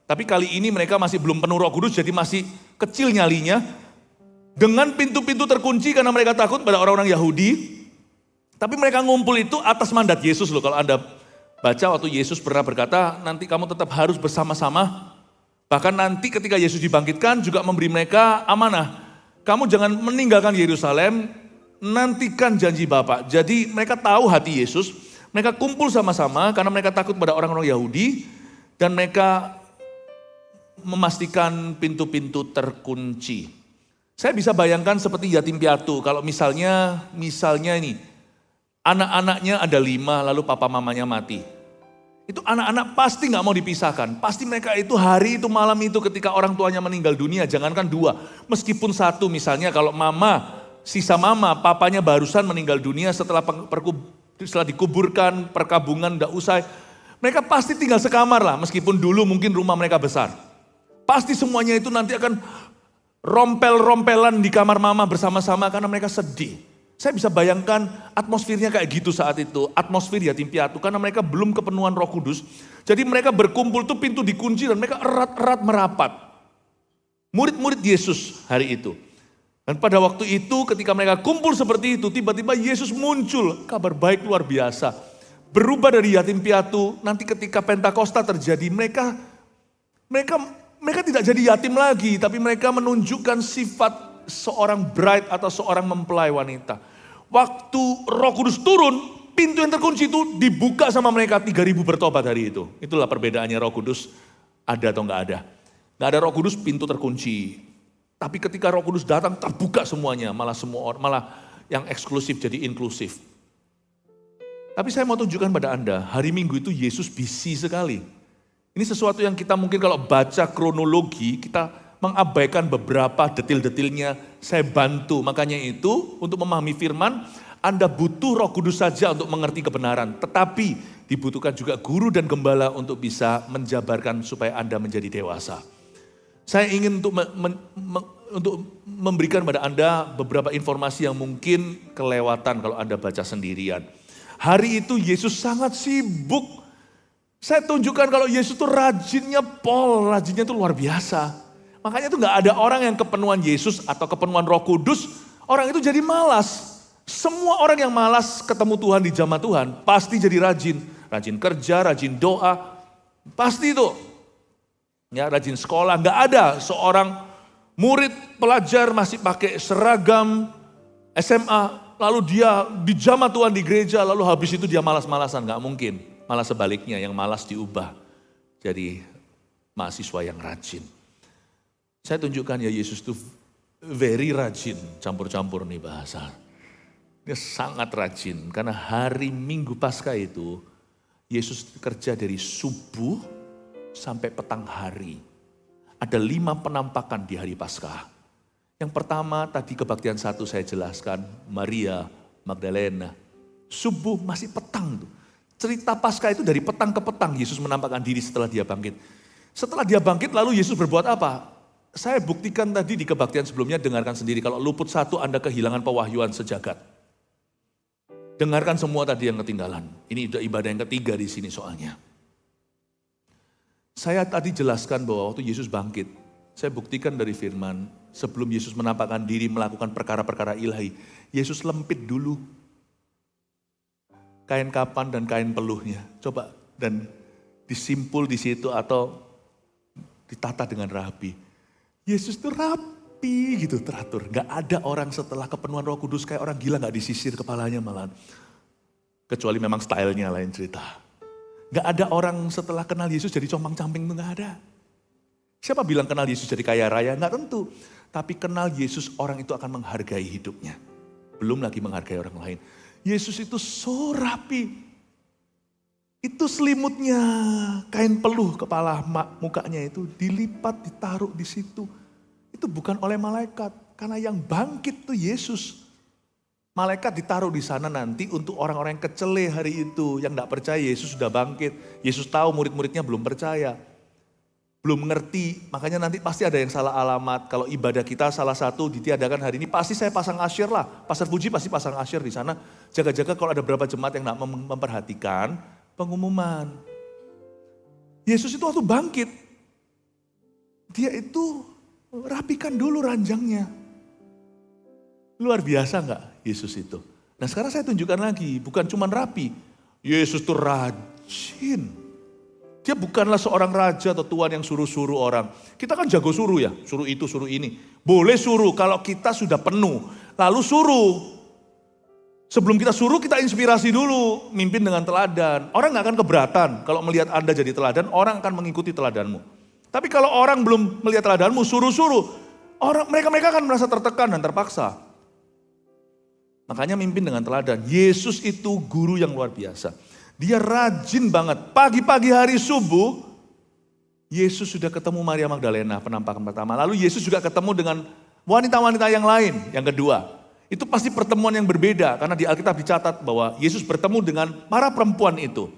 Tapi kali ini mereka masih belum penuh Roh Kudus, jadi masih kecil nyalinya. Dengan pintu-pintu terkunci karena mereka takut pada orang-orang Yahudi. Tapi mereka ngumpul itu atas mandat Yesus loh. Kalau Anda baca waktu Yesus pernah berkata, nanti kamu tetap harus bersama-sama. Bahkan nanti ketika Yesus dibangkitkan juga memberi mereka amanah. Kamu jangan meninggalkan Yerusalem, nantikan janji Bapa. Jadi mereka tahu hati Yesus, mereka kumpul sama-sama karena mereka takut pada orang-orang Yahudi. Dan mereka memastikan pintu-pintu terkunci. Saya bisa bayangkan seperti yatim piatu. Kalau misalnya ini, anak-anaknya ada 5 lalu papa mamanya mati. Itu anak-anak pasti gak mau dipisahkan. Pasti mereka itu hari itu malam itu ketika orang tuanya meninggal dunia, jangankan 2. Meskipun 1 misalnya kalau sisa mama, papanya barusan meninggal dunia setelah dikuburkan, perkabungan udah usai. Mereka pasti tinggal sekamar lah, meskipun dulu mungkin rumah mereka besar. Pasti semuanya itu nanti akan rompel-rompelan di kamar mama bersama-sama karena mereka sedih. Saya bisa bayangkan atmosfernya kayak gitu saat itu, atmosfer yatim piatu, karena mereka belum kepenuhan Roh Kudus. Jadi mereka berkumpul tuh pintu dikunci dan mereka erat-erat merapat. Murid-murid Yesus hari itu. Dan pada waktu itu ketika mereka kumpul seperti itu, tiba-tiba Yesus muncul, kabar baik luar biasa. Berubah dari yatim piatu, nanti ketika Pentakosta terjadi, mereka tidak jadi yatim lagi, tapi mereka menunjukkan sifat seorang bride atau seorang mempelai wanita. Waktu Roh Kudus turun, pintu yang terkunci itu dibuka sama mereka, 3.000 bertobat hari itu. Itulah perbedaannya Roh Kudus ada atau enggak ada. Enggak ada Roh Kudus, pintu terkunci. Tapi ketika Roh Kudus datang, terbuka semuanya, malah yang eksklusif jadi inklusif. Tapi saya mau tunjukkan pada Anda, hari Minggu itu Yesus busy sekali. Ini sesuatu yang kita mungkin kalau baca kronologi, kita mengabaikan beberapa detil-detilnya. Saya bantu, makanya itu untuk memahami firman, Anda butuh Roh Kudus saja untuk mengerti kebenaran. Tetapi dibutuhkan juga guru dan gembala untuk bisa menjabarkan supaya Anda menjadi dewasa. Saya ingin untuk memberikan pada Anda beberapa informasi yang mungkin kelewatan kalau Anda baca sendirian. Hari itu Yesus sangat sibuk. Saya tunjukkan kalau Yesus itu rajinnya itu luar biasa. Makanya itu gak ada orang yang kepenuhan Yesus atau kepenuhan Roh Kudus, orang itu jadi malas. Semua orang yang malas ketemu Tuhan di jamaah Tuhan, pasti jadi rajin. Rajin kerja, rajin doa, pasti itu. Ya, rajin sekolah, gak ada seorang murid pelajar masih pakai seragam SMA, lalu dia di jamaah Tuhan di gereja, lalu habis itu dia malas-malasan, gak mungkin. Malah sebaliknya, yang malas diubah jadi mahasiswa yang rajin. Saya tunjukkan ya Yesus itu very rajin, campur-campur nih bahasa. Dia sangat rajin karena hari Minggu Paskah itu Yesus kerja dari subuh sampai petang hari. Ada 5 penampakan di hari Paskah. Yang pertama tadi kebaktian 1 saya jelaskan, Maria Magdalena. Subuh masih petang tuh. Cerita Paskah itu dari petang ke petang Yesus menampakkan diri setelah dia bangkit. Setelah dia bangkit lalu Yesus berbuat apa? Saya buktikan tadi di kebaktian sebelumnya, dengarkan sendiri. Kalau luput 1 Anda kehilangan pewahyuan sejagat. Dengarkan semua tadi yang ketinggalan. Ini udah ibadah yang ketiga di sini soalnya. Saya tadi jelaskan bahwa waktu Yesus bangkit, saya buktikan dari firman, sebelum Yesus menampakkan diri melakukan perkara-perkara ilahi, Yesus lempit dulu kain kapan dan kain peluhnya. Coba dan disimpul di situ atau ditata dengan rapi. Yesus itu rapi gitu, teratur. Gak ada orang setelah kepenuhan Roh Kudus kayak orang gila gak disisir kepalanya malahan. Kecuali memang stylenya lain cerita. Gak ada orang setelah kenal Yesus jadi compang-camping, itu gak ada. Siapa bilang kenal Yesus jadi kaya raya? Gak tentu. Tapi kenal Yesus orang itu akan menghargai hidupnya. Belum lagi menghargai orang lain. Yesus itu so rapi. Itu selimutnya, kain peluh kepala mukanya itu dilipat, ditaruh di situ. Itu bukan oleh malaikat, karena yang bangkit itu Yesus. Malaikat ditaruh di sana nanti untuk orang-orang yang kecele hari itu, yang tidak percaya Yesus sudah bangkit. Yesus tahu murid-muridnya belum percaya, belum mengerti, makanya nanti pasti ada yang salah alamat. Kalau ibadah kita salah satu ditiadakan hari ini, pasti saya pasang asyir lah. Pastor Fuji pasti pasang asyir di sana. Jaga-jaga kalau ada berapa jemaat yang tidak memperhatikan pengumuman. Yesus itu waktu bangkit, dia itu rapikan dulu ranjangnya. Luar biasa enggak Yesus itu? Nah sekarang saya tunjukkan lagi, bukan cuma rapi. Yesus itu rajin. Dia bukanlah seorang raja atau tuan yang suruh-suruh orang. Kita kan jago suruh ya, suruh itu, suruh ini. Boleh suruh kalau kita sudah penuh, lalu suruh. Sebelum kita suruh, kita inspirasi dulu, mimpin dengan teladan. Orang gak akan keberatan kalau melihat Anda jadi teladan, orang akan mengikuti teladanmu. Tapi kalau orang belum melihat teladanmu, suruh-suruh, mereka akan merasa tertekan dan terpaksa. Makanya mimpin dengan teladan. Yesus itu guru yang luar biasa. Dia rajin banget. Pagi-pagi hari subuh, Yesus sudah ketemu Maria Magdalena penampakan pertama. Lalu Yesus juga ketemu dengan wanita-wanita yang lain, yang kedua. Itu pasti pertemuan yang berbeda, karena di Alkitab dicatat bahwa Yesus bertemu dengan para perempuan itu.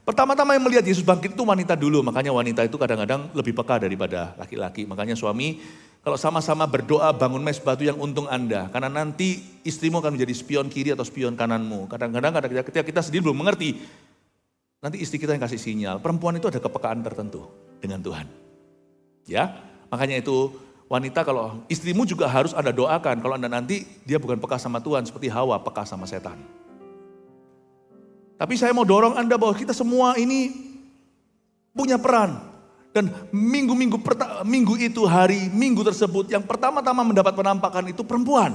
Pertama-tama yang melihat Yesus bangkit itu wanita dulu, makanya wanita itu kadang-kadang lebih peka daripada laki-laki. Makanya suami, Kalau sama-sama berdoa bangun mesbah itu yang untung Anda. Karena nanti istrimu akan menjadi spion kiri atau spion kananmu. Kadang-kadang ketika kita sendiri belum mengerti, nanti istri kita yang kasih sinyal. Perempuan itu ada kepekaan tertentu dengan Tuhan. Ya, makanya itu wanita kalau istrimu juga harus Anda doakan. Kalau Anda nanti dia bukan peka sama Tuhan seperti Hawa peka sama setan. Tapi saya mau dorong Anda bahwa kita semua ini punya peran. Dan minggu itu hari minggu tersebut yang pertama-tama mendapat penampakan itu perempuan.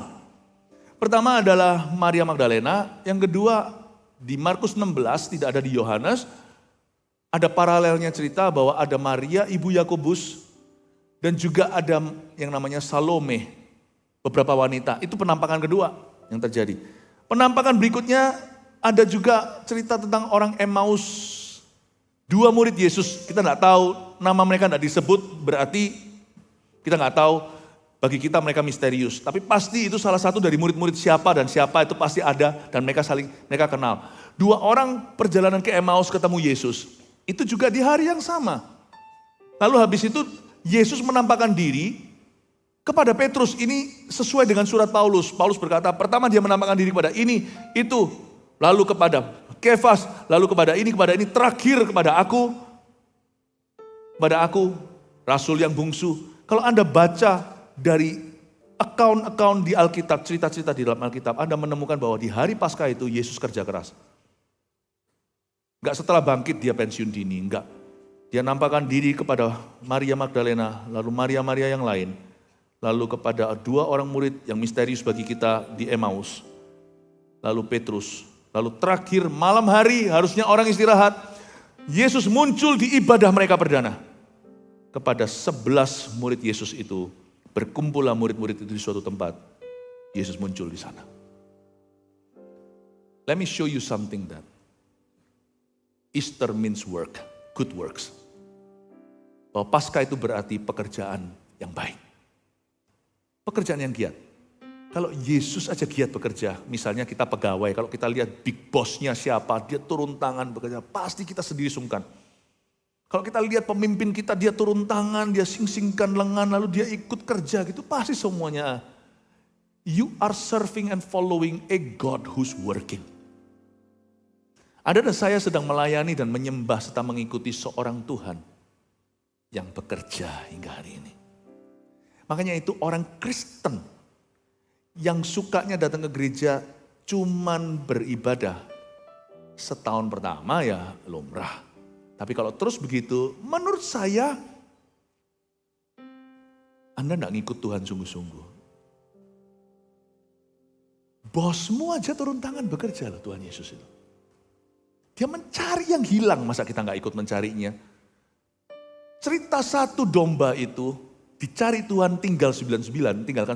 Pertama adalah Maria Magdalena, yang kedua di Markus 16 tidak ada di Yohanes. Ada paralelnya cerita bahwa ada Maria ibu Yakobus dan juga ada yang namanya Salome, beberapa wanita. Itu penampakan kedua yang terjadi. Penampakan berikutnya ada juga cerita tentang orang Emmaus. 2 murid Yesus, kita nggak tahu, nama mereka nggak disebut, berarti kita nggak tahu, bagi kita mereka misterius. Tapi pasti itu salah satu dari murid-murid siapa dan siapa itu pasti ada dan mereka kenal. 2 orang perjalanan ke Emmaus ketemu Yesus, itu juga di hari yang sama. Lalu habis itu Yesus menampakkan diri kepada Petrus, ini sesuai dengan surat Paulus. Paulus berkata, pertama dia menampakkan diri kepada ini, itu, lalu kepada Kefas, lalu kepada ini, terakhir kepada aku, Rasul yang bungsu. Kalau Anda baca dari account di Alkitab, cerita-cerita di dalam Alkitab, Anda menemukan bahwa di hari Paskah itu Yesus kerja keras. Enggak setelah bangkit dia pensiun dini, enggak. Dia nampakkan diri kepada Maria Magdalena, lalu Maria-Maria yang lain, lalu kepada 2 orang murid yang misterius bagi kita di Emmaus, lalu Petrus. Lalu terakhir malam hari harusnya orang istirahat. Yesus muncul di ibadah mereka perdana. Kepada 11 murid Yesus itu. Berkumpullah murid-murid itu di suatu tempat. Yesus muncul di sana. Let me show you something that Easter means work, good works. Bahwa Paskah itu berarti pekerjaan yang baik. Pekerjaan yang giat. Kalau Yesus aja giat bekerja, misalnya kita pegawai, kalau kita lihat big boss-nya siapa, dia turun tangan bekerja, pasti kita sendiri sungkan. Kalau kita lihat pemimpin kita, dia turun tangan, dia sing-singkan lengan, lalu dia ikut kerja gitu, pasti semuanya. You are serving and following a God who's working. Ada dan saya sedang melayani dan menyembah serta mengikuti seorang Tuhan yang bekerja hingga hari ini. Makanya itu orang Kristen yang sukanya datang ke gereja cuman beribadah setahun pertama ya lumrah. Tapi kalau terus begitu, menurut saya Anda enggak ngikut Tuhan sungguh-sungguh. Bosmu aja turun tangan bekerja loh Tuhan Yesus itu. Dia mencari yang hilang, masa kita enggak ikut mencarinya? Cerita 1 domba itu dicari Tuhan tinggalkan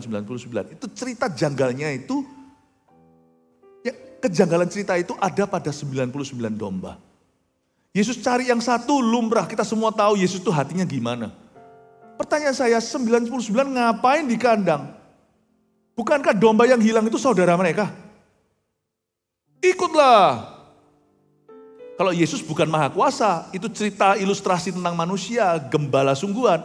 99. Itu cerita janggalnya itu, ya, kejanggalan cerita itu ada pada 99 domba. Yesus cari yang 1 lumrah, kita semua tahu Yesus itu hatinya gimana. Pertanyaan saya, 99 ngapain di kandang? Bukankah domba yang hilang itu saudara mereka? Ikutlah. Kalau Yesus bukan maha kuasa, itu cerita ilustrasi tentang manusia, gembala sungguhan.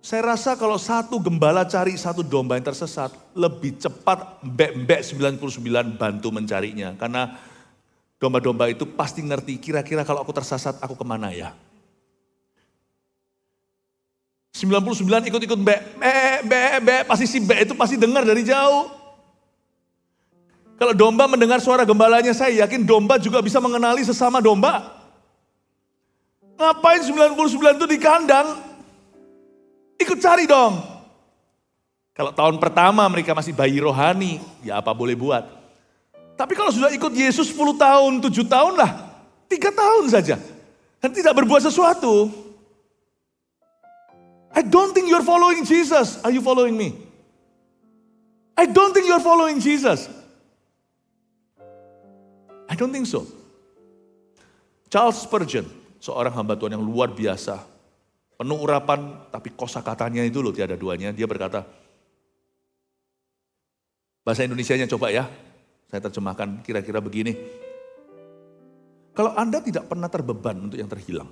Saya rasa kalau 1 gembala cari 1 domba yang tersesat, lebih cepat mbek-mbek 99 bantu mencarinya. Karena domba-domba itu pasti ngerti, kira-kira kalau aku tersesat, aku kemana ya? 99 ikut-ikut mbek, pasti si mbek itu pasti dengar dari jauh. Kalau domba mendengar suara gembalanya, saya yakin domba juga bisa mengenali sesama domba. Ngapain 99 itu di kandang? Ikut cari dong. Kalau tahun pertama mereka masih bayi rohani, ya apa boleh buat. Tapi kalau sudah ikut Yesus 10 tahun, 7 tahun lah, 3 tahun saja. Dan tidak berbuat sesuatu. I don't think you're following Jesus. Are you following me? I don't think you're following Jesus. I don't think so. Charles Spurgeon, seorang hamba Tuhan yang luar biasa. Penuh urapan, tapi kosakatanya itu loh tiada duanya. Dia berkata, bahasa Indonesianya coba ya, saya terjemahkan kira-kira begini. Kalau Anda tidak pernah terbeban untuk yang terhilang,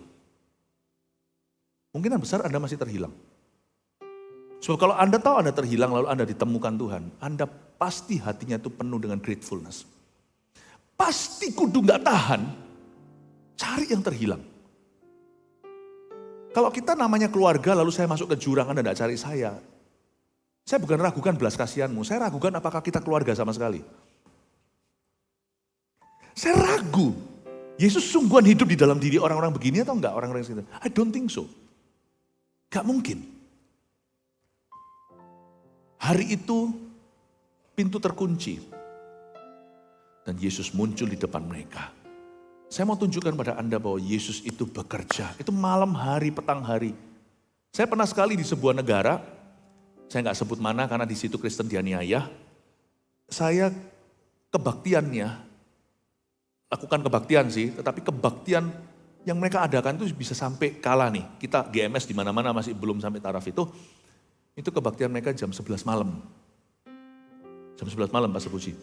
kemungkinan besar Anda masih terhilang. Sebab kalau Anda tahu Anda terhilang lalu Anda ditemukan Tuhan, Anda pasti hatinya itu penuh dengan gratefulness. Pasti kudu gak tahan, cari yang terhilang. Kalau kita namanya keluarga lalu saya masuk ke jurang Anda gak cari saya bukan ragukan belas kasihanmu, saya ragukan apakah kita keluarga sama sekali. Saya ragu, Yesus sungguhan hidup di dalam diri orang-orang begini atau enggak orang-orang sekitar? I don't think so. Gak mungkin. Hari itu pintu terkunci dan Yesus muncul di depan mereka. Saya mau tunjukkan pada Anda bahwa Yesus itu bekerja. Itu malam hari, petang hari. Saya pernah sekali di sebuah negara, saya nggak sebut mana karena di situ Kristen dianiaya. Saya kebaktiannya, lakukan kebaktian sih, tetapi kebaktian yang mereka adakan itu bisa sampai kalah nih. Kita GMS di mana-mana masih belum sampai taraf itu kebaktian mereka jam 11 malam. Jam 11 malam Pastor Puji.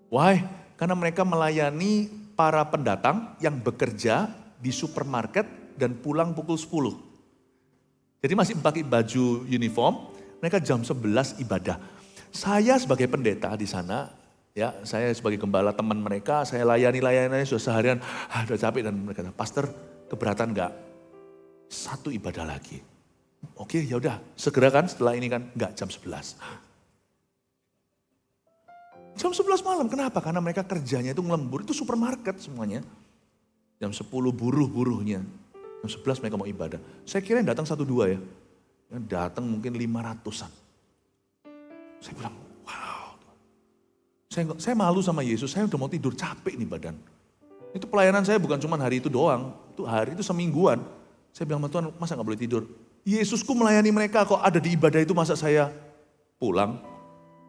Why? Karena mereka melayani para pendatang yang bekerja di supermarket dan pulang pukul 10. Jadi masih pakai baju uniform, mereka jam 11 ibadah. Saya sebagai pendeta di sana, ya saya sebagai gembala teman mereka, saya layani sudah seharian, udah capek dan mereka kata, Pastor keberatan enggak? Satu ibadah lagi. Oke ya udah, segera kan setelah ini kan, enggak jam 11. Jam 11 malam, kenapa? Karena mereka kerjanya itu ngelembur, itu supermarket semuanya. Jam 10 buruh-buruhnya, jam 11 mereka mau ibadah. Saya kira yang datang 1-2 ya, yang datang mungkin 500-an. Saya bilang, wow. Saya malu sama Yesus, saya udah mau tidur, capek nih badan. Itu pelayanan saya bukan cuma hari itu doang, itu hari itu semingguan. Saya bilang sama Tuhan, masa gak boleh tidur? Yesusku melayani mereka, kok ada di ibadah itu masa saya pulang?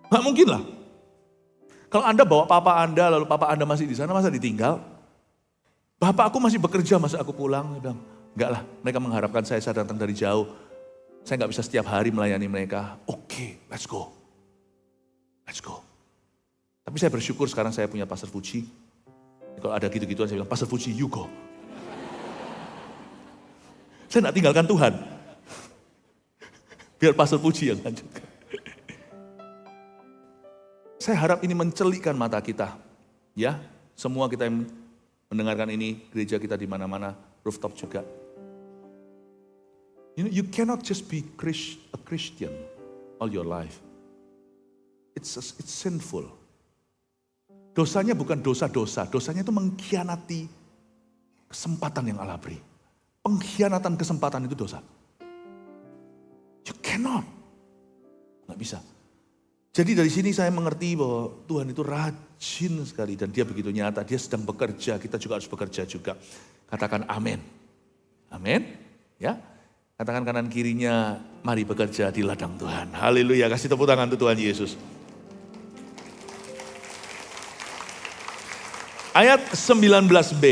Gak mungkin lah. Kalau Anda bawa papa Anda, lalu papa Anda masih di sana, masa ditinggal? Bapak aku masih bekerja, masa aku pulang? Saya bilang, enggak lah, mereka mengharapkan saya datang dari jauh. Saya gak bisa setiap hari melayani mereka. Oke, let's go. Let's go. Tapi saya bersyukur sekarang saya punya Pastor Fuji. Kalau ada gitu-gituan saya bilang, Pastor Fuji, you go. Saya gak tinggalkan Tuhan. Biar Pastor Fuji yang lanjutkan. Saya harap ini mencelikkan mata kita. Ya, semua kita yang mendengarkan ini, gereja kita di mana-mana, rooftop juga. You cannot just be a Christian all your life. It's sinful. Dosanya bukan dosa-dosa, dosanya itu mengkhianati kesempatan yang Allah beri. Pengkhianatan kesempatan itu dosa. You cannot. Nggak bisa. Jadi dari sini saya mengerti bahwa Tuhan itu rajin sekali dan dia begitu nyata, dia sedang bekerja, kita juga harus bekerja juga. Katakan amin. Amin. Ya. Katakan kanan kirinya, mari bekerja di ladang Tuhan. Haleluya, kasih tepuk tangan untuk Tuhan Yesus. Ayat 19b,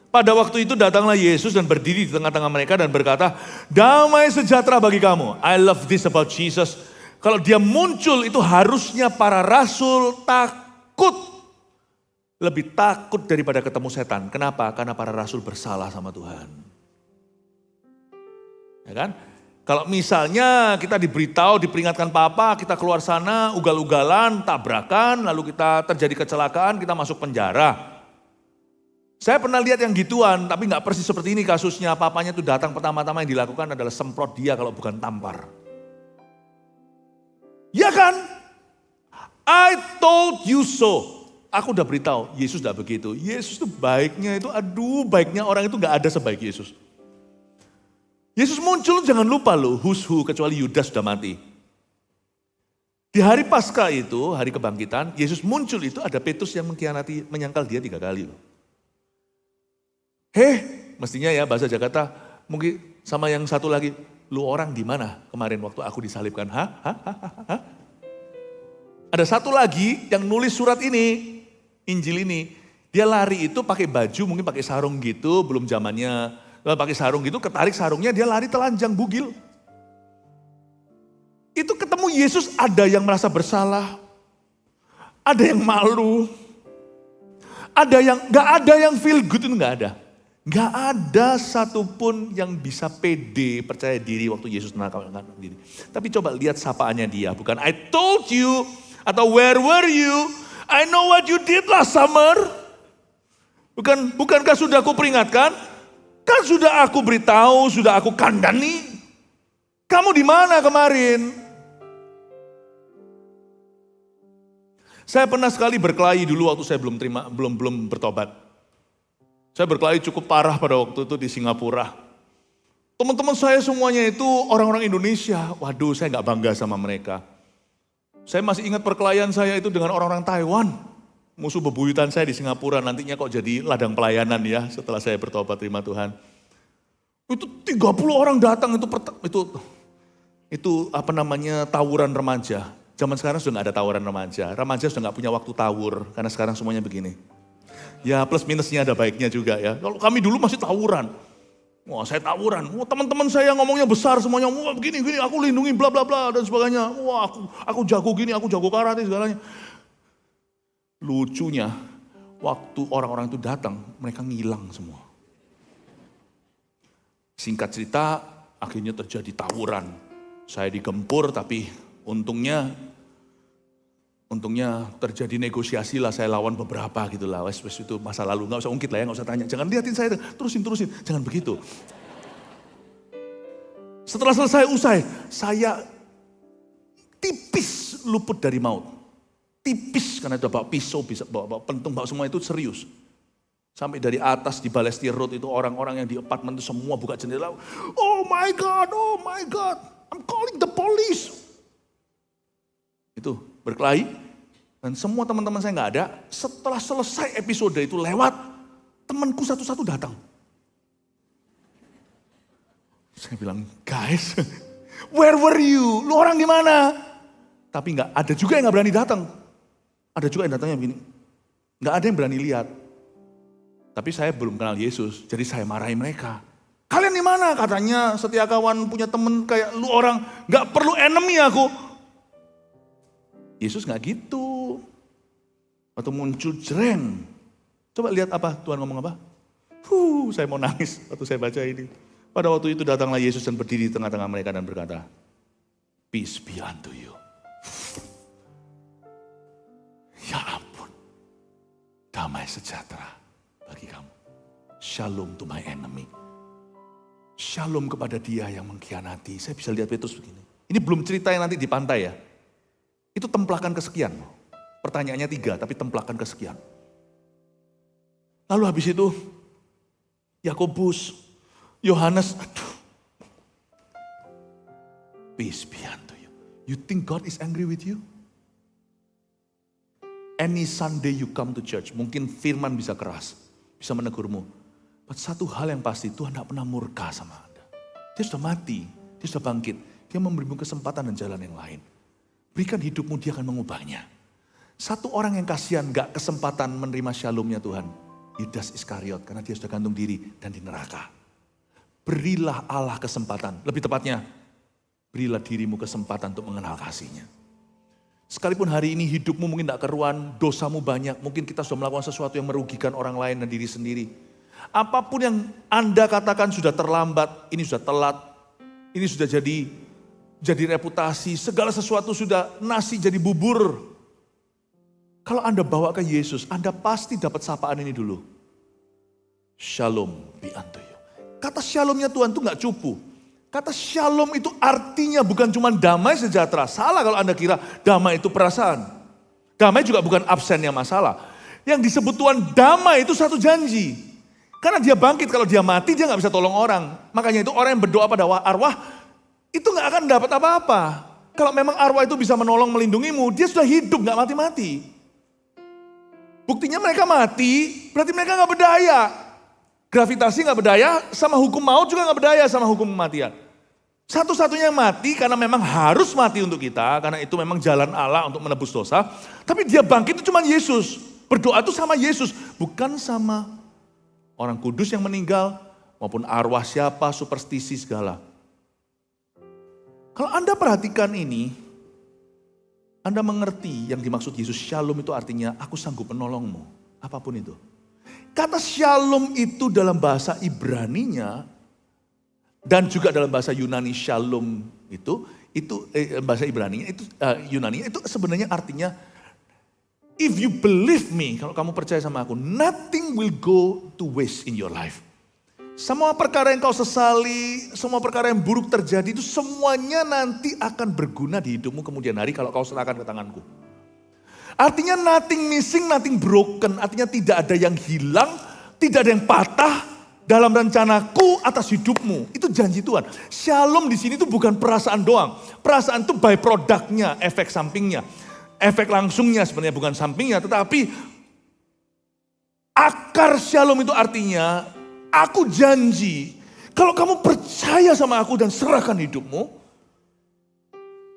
pada waktu itu datanglah Yesus dan berdiri di tengah-tengah mereka dan berkata, damai sejahtera bagi kamu. I love this about Jesus. Kalau dia muncul itu harusnya para rasul takut. Lebih takut daripada ketemu setan. Kenapa? Karena para rasul bersalah sama Tuhan. Ya kan? Kalau misalnya kita diberitahu, diperingatkan papa, kita keluar sana, ugal-ugalan, tabrakan, lalu kita terjadi kecelakaan, kita masuk penjara. Saya pernah lihat yang gituan, tapi gak persis seperti ini kasusnya. Papanya itu datang pertama-tama yang dilakukan adalah semprot dia kalau bukan tampar. Ya kan? I told you so. Aku udah beritahu, Yesus udah begitu. Yesus itu baiknya itu, baiknya orang itu gak ada sebaik Yesus. Yesus muncul, jangan lupa loh, who's who, kecuali Yudas sudah mati. Di hari Paskah itu, hari kebangkitan, Yesus muncul itu ada Petrus yang mengkhianati, menyangkal dia 3 kali loh. Mestinya ya bahasa Jakarta, mungkin sama yang satu lagi, lu orang di mana kemarin waktu aku disalibkan? Ada satu lagi yang nulis surat ini, Injil ini. Dia lari itu pakai baju, mungkin pakai sarung gitu, belum zamannya pakai sarung gitu, ketarik sarungnya, dia lari telanjang bugil. Itu ketemu Yesus, ada yang merasa bersalah, ada yang malu, ada yang gak ada yang feel good, itu gak ada. Gak ada satupun yang bisa pede, percaya diri waktu Yesus menangkap diri. Tapi coba lihat sapaannya dia. Bukan I told you, atau where were you? I know what you did last summer. Bukankah sudah aku peringatkan? Kan sudah aku beritahu, sudah aku kandani. Kamu di mana kemarin? Saya pernah sekali berkelahi dulu waktu saya belum bertobat. Saya berkelahi cukup parah pada waktu itu di Singapura. Teman-teman saya semuanya itu orang-orang Indonesia. Waduh, saya nggak bangga sama mereka. Saya masih ingat perkelahian saya itu dengan orang-orang Taiwan. Musuh bebuyutan saya di Singapura, nantinya kok jadi ladang pelayanan ya setelah saya bertobat terima Tuhan. Itu 30 orang datang, itu tawuran remaja. Zaman sekarang sudah nggak ada tawuran remaja. Remaja sudah nggak punya waktu tawur, karena sekarang semuanya begini. Ya plus minusnya ada baiknya juga ya. Kalau kami dulu masih tawuran. Wah saya tawuran. Wah teman-teman saya ngomongnya besar semuanya. Wah begini, aku lindungi bla bla bla dan sebagainya. Wah aku jago gini, aku jago karate segalanya. Lucunya waktu orang-orang itu datang, mereka ngilang semua. Singkat cerita, akhirnya terjadi tawuran. Saya digempur tapi untungnya terjadi negosiasi lah, saya lawan beberapa gitu lah. Wes itu masa lalu, gak usah ungkit lah ya, gak usah tanya. Jangan liatin saya, terusin, jangan begitu. Setelah usai, saya tipis luput dari maut. Tipis karena udah bawa pisau, bisa bawa pentung, bawa semua itu serius. Sampai dari atas di Balestier Road itu orang-orang yang di apartemen itu semua buka jendela. Oh my God, I'm calling the police. Itu berkelahi dan semua teman-teman saya nggak ada. Setelah selesai episode itu lewat, temanku satu-satu datang. Saya bilang, guys, where were you? Lu orang di mana? Tapi nggak ada juga yang nggak berani datang. Ada juga yang datangnya begini, nggak ada yang berani lihat. Tapi saya belum kenal Yesus, jadi saya marahi mereka. Kalian di mana? Katanya setia kawan punya temen kayak lu orang, nggak perlu enemy aku. Yesus nggak gitu. Waktu muncul jreng. Coba lihat apa Tuhan ngomong apa? Saya mau nangis waktu saya baca ini. Pada waktu itu datanglah Yesus dan berdiri di tengah-tengah mereka dan berkata, peace be unto you. Ya ampun, damai sejahtera bagi kamu. Shalom to my enemy. Shalom kepada dia yang mengkhianati. Saya bisa lihat Petrus begini. Ini belum cerita yang nanti di pantai ya. Itu templakan kesekian. Pertanyaannya 3, tapi templakan kesekian. Lalu habis itu, Yakobus, Yohanes, peace be unto you. You think God is angry with you? Any Sunday you come to church, mungkin firman bisa keras, bisa menegurmu. But satu hal yang pasti, Tuhan tidak pernah murka sama Anda. Dia sudah mati, dia sudah bangkit, dia memberimu kesempatan dan jalan yang lain. Berikan hidupmu, dia akan mengubahnya. Satu orang yang kasihan gak kesempatan menerima shalomnya Tuhan. Yudas Iskariot, karena dia sudah gantung diri dan di neraka. Berilah Allah kesempatan. Lebih tepatnya, berilah dirimu kesempatan untuk mengenal kasihnya. Sekalipun hari ini hidupmu mungkin gak keruan, dosamu banyak. Mungkin kita sudah melakukan sesuatu yang merugikan orang lain dan diri sendiri. Apapun yang Anda katakan sudah terlambat, ini sudah telat, ini sudah jadi reputasi, segala sesuatu sudah nasi jadi bubur. Kalau Anda bawa ke Yesus, Anda pasti dapat sapaan ini dulu. Shalom be unto you. Kata shalomnya Tuhan itu gak cupu. Kata shalom itu artinya bukan cuma damai sejahtera. Salah kalau Anda kira damai itu perasaan. Damai juga bukan absennya masalah. Yang disebut Tuhan damai itu satu janji. Karena dia bangkit, kalau dia mati dia gak bisa tolong orang. Makanya itu orang yang berdoa pada arwah, itu gak akan dapat apa-apa. Kalau memang arwah itu bisa menolong melindungimu, dia sudah hidup gak mati-mati. Buktinya mereka mati, berarti mereka gak berdaya. Gravitasi gak berdaya, sama hukum maut juga gak berdaya sama hukum kematian. Satu-satunya yang mati karena memang harus mati untuk kita, karena itu memang jalan Allah untuk menebus dosa. Tapi dia bangkit itu cuma Yesus. Berdoa itu sama Yesus, bukan sama orang kudus yang meninggal, maupun arwah siapa, superstisi segala. Kalau Anda perhatikan ini, Anda mengerti yang dimaksud Yesus. Shalom itu artinya aku sanggup menolongmu, apapun itu. Kata shalom itu dalam bahasa Ibraninya dan juga dalam bahasa Yunani shalom itu bahasa Ibraninya itu Yunani itu sebenarnya artinya if you believe me, kalau kamu percaya sama aku, nothing will go to waste in your life. Semua perkara yang kau sesali, semua perkara yang buruk terjadi itu semuanya nanti akan berguna di hidupmu kemudian hari kalau kau serahkan ke tanganku. Artinya nothing missing, nothing broken. Artinya tidak ada yang hilang, tidak ada yang patah dalam rencanaku atas hidupmu. Itu janji Tuhan. Shalom di sini tuh bukan perasaan doang. Perasaan itu by produknya, efek sampingnya. Efek langsungnya sebenarnya bukan sampingnya, tetapi akar shalom itu artinya aku janji kalau kamu percaya sama aku dan serahkan hidupmu,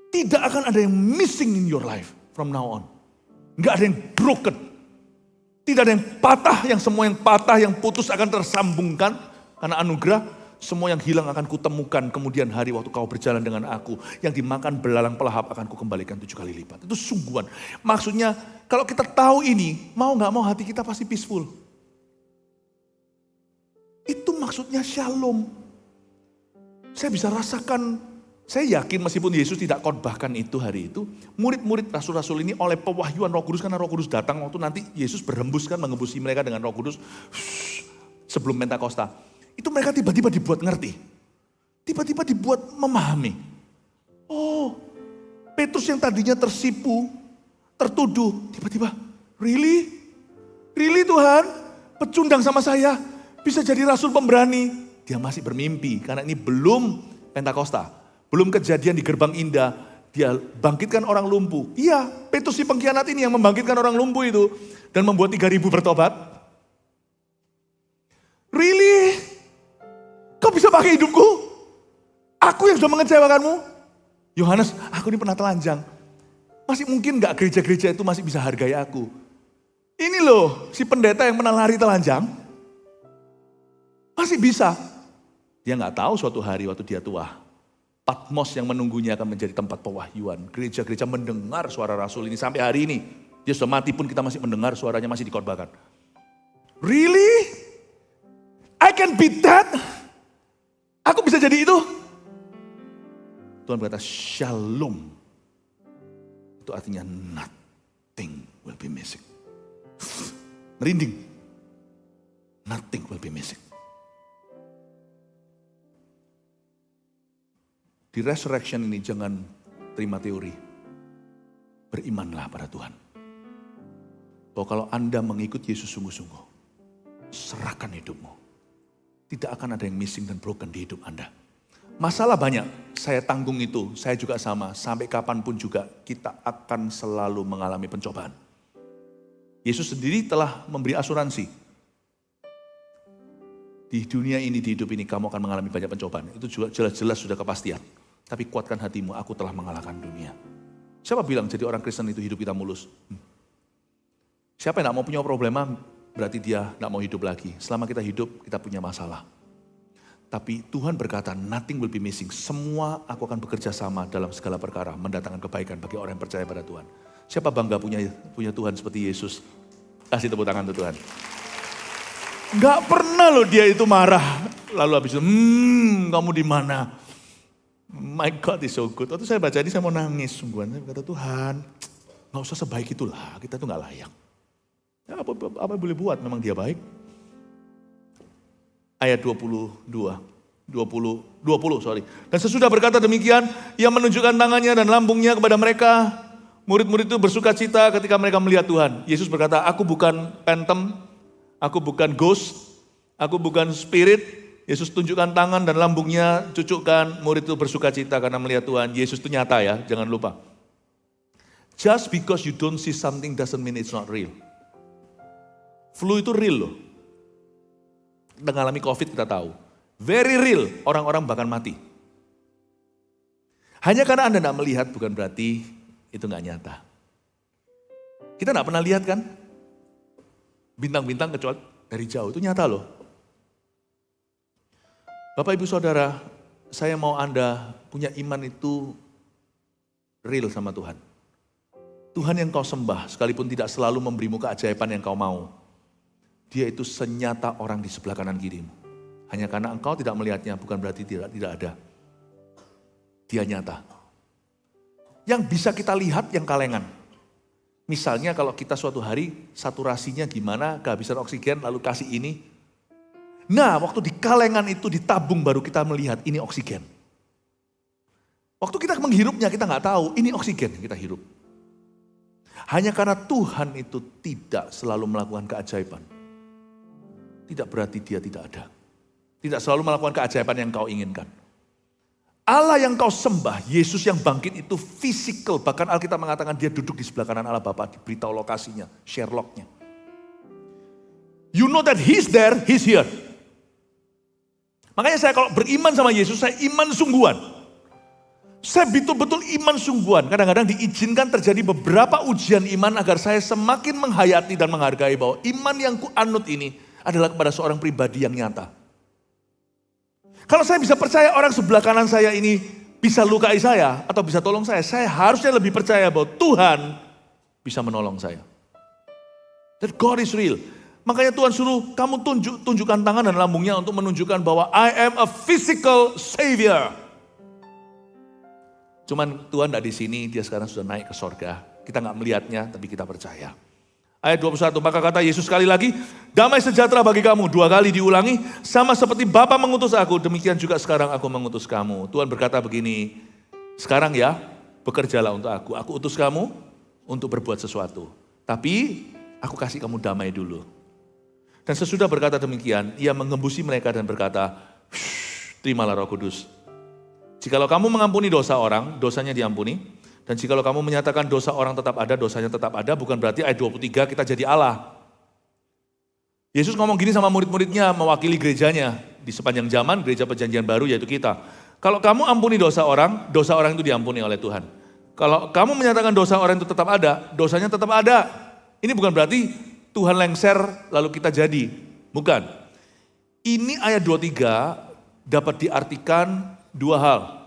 tidak akan ada yang missing in your life from now on. Nggak ada yang broken. Tidak ada yang patah, yang semua yang patah, yang putus akan tersambungkan. Karena anugerah, semua yang hilang akan kutemukan kemudian hari waktu kau berjalan dengan aku. Yang dimakan belalang pelahap akan kukembalikan 7 kali lipat. Itu sungguhan. Maksudnya kalau kita tahu ini, mau nggak mau hati kita pasti peaceful. Itu maksudnya shalom. Saya bisa rasakan. Saya yakin meskipun Yesus tidak khotbahkan itu hari itu, murid-murid rasul-rasul ini oleh pewahyuan Roh Kudus, karena Roh Kudus datang waktu nanti Yesus berhembus kan, mengembusi mereka dengan Roh Kudus sebelum Pentakosta. Itu mereka tiba-tiba dibuat ngerti. Tiba-tiba dibuat memahami. Oh, Petrus yang tadinya tersipu, tertuduh, tiba-tiba, really? Really Tuhan? Pecundang sama saya, bisa jadi rasul pemberani. Dia masih bermimpi, karena ini belum Pentakosta. Belum kejadian di Gerbang Indah, dia bangkitkan orang lumpuh. Iya, Petrus si pengkhianat ini yang membangkitkan orang lumpuh itu. Dan membuat 3.000 bertobat. Really? Kau bisa pakai hidupku? Aku yang sudah mengecewakanmu? Yohanes, aku ini pernah telanjang. Masih mungkin gak gereja-gereja itu masih bisa hargai aku? Ini loh, si pendeta yang pernah lari telanjang. Masih bisa. Dia gak tahu suatu hari waktu dia tua. Patmos yang menunggunya akan menjadi tempat pewahyuan. Gereja-gereja mendengar suara rasul ini sampai hari ini. Dia sudah mati pun kita masih mendengar suaranya, masih dikhotbahkan. Really? I can beat that? Aku bisa jadi itu? Tuhan berkata shalom. Itu artinya nothing will be missing. Merinding. Nothing will be missing. Di resurrection ini jangan terima teori. Berimanlah pada Tuhan. Bahwa kalau Anda mengikut Yesus sungguh-sungguh, serahkan hidupmu. Tidak akan ada yang missing dan broken di hidup Anda. Masalah banyak, saya tanggung itu, saya juga sama. Sampai kapanpun juga kita akan selalu mengalami pencobaan. Yesus sendiri telah memberi asuransi. Di dunia ini, di hidup ini kamu akan mengalami banyak pencobaan. Itu juga jelas-jelas sudah kepastian. Tapi kuatkan hatimu, aku telah mengalahkan dunia. Siapa bilang jadi orang Kristen itu hidup kita mulus? Siapa yang gak mau punya problema, berarti dia gak mau hidup lagi. Selama kita hidup, kita punya masalah. Tapi Tuhan berkata, nothing will be missing. Semua aku akan bekerja sama dalam segala perkara, mendatangkan kebaikan bagi orang yang percaya pada Tuhan. Siapa bangga punya Tuhan seperti Yesus? Kasih tepuk tangan untuk Tuhan. Gak pernah loh dia itu marah. Lalu habis itu, kamu di mana? My God is so good. Waktu saya baca ini saya mau nangis sungguhan. Saya berkata Tuhan, gak usah sebaik itulah. Kita tuh gak layak. Ya, apa boleh buat, memang dia baik. Ayat 20. Dan sesudah berkata demikian, ia menunjukkan tangannya dan lambungnya kepada mereka. Murid-murid itu bersuka cita ketika mereka melihat Tuhan. Yesus berkata, aku bukan phantom, aku bukan ghost, aku bukan spirit. Yesus tunjukkan tangan dan lambungnya, cucukkan, murid itu bersuka cita karena melihat Tuhan. Yesus itu nyata ya, jangan lupa. Just because you don't see something doesn't mean it's not real. Flu itu real loh. Kita mengalami COVID kita tahu. Very real, orang-orang bahkan mati. Hanya karena Anda tidak melihat bukan berarti itu nggak nyata. Kita nggak pernah lihat kan? Bintang-bintang kecuali dari jauh, itu nyata loh. Bapak Ibu Saudara, saya mau Anda punya iman itu real sama Tuhan. Tuhan yang kau sembah, sekalipun tidak selalu memberimu keajaiban yang kau mau. Dia itu senyata orang di sebelah kanan kirimu. Hanya karena engkau tidak melihatnya bukan berarti tidak ada. Dia nyata. Yang bisa kita lihat yang kalengan. Misalnya kalau kita suatu hari saturasinya gimana, kehabisan oksigen lalu kasih ini. Nah waktu di kalengan itu ditabung baru kita melihat ini oksigen. Waktu kita menghirupnya kita nggak tahu ini oksigen yang kita hirup. Hanya karena Tuhan itu tidak selalu melakukan keajaiban. Tidak berarti dia tidak ada. Tidak selalu melakukan keajaiban yang kau inginkan. Allah yang kau sembah, Yesus yang bangkit itu fisikal. Bahkan Alkitab mengatakan dia duduk di sebelah kanan Allah Bapa, diberitahu lokasinya, Sherlocknya. You know that he's there, he's here. Makanya saya kalau beriman sama Yesus, saya iman sungguhan. Saya betul-betul iman sungguhan. Kadang-kadang diizinkan terjadi beberapa ujian iman agar saya semakin menghayati dan menghargai bahwa iman yang kuanut ini adalah kepada seorang pribadi yang nyata. Kalau saya bisa percaya orang sebelah kanan saya ini bisa lukai saya atau bisa tolong saya harusnya lebih percaya bahwa Tuhan bisa menolong saya. That God is real. Makanya Tuhan suruh kamu tunjukkan tangan dan lambungnya untuk menunjukkan bahwa I am a physical savior. Cuman Tuhan tidak di sini, dia sekarang sudah naik ke sorga. Kita nggak melihatnya, tapi kita percaya. Ayat 21, maka kata Yesus sekali lagi, damai sejahtera bagi kamu. 2 kali diulangi, sama seperti Bapa mengutus aku, demikian juga sekarang aku mengutus kamu. Tuhan berkata begini, sekarang ya, bekerjalah untuk aku. Aku utus kamu untuk berbuat sesuatu. Tapi, aku kasih kamu damai dulu. Dan sesudah berkata demikian, ia mengembusi mereka dan berkata, terimalah Roh Kudus. Jikalau kamu mengampuni dosa orang, dosanya diampuni. Dan jikalau kamu menyatakan dosa orang tetap ada, dosanya tetap ada, bukan berarti ayat 23 kita jadi Allah. Yesus ngomong gini sama murid-muridnya, mewakili gerejanya. Di sepanjang zaman, gereja perjanjian baru yaitu kita. Kalau kamu ampuni dosa orang itu diampuni oleh Tuhan. Kalau kamu menyatakan dosa orang itu tetap ada, dosanya tetap ada. Ini bukan berarti Tuhan lengser lalu kita jadi. Bukan. Ini ayat 23 dapat diartikan 2 hal.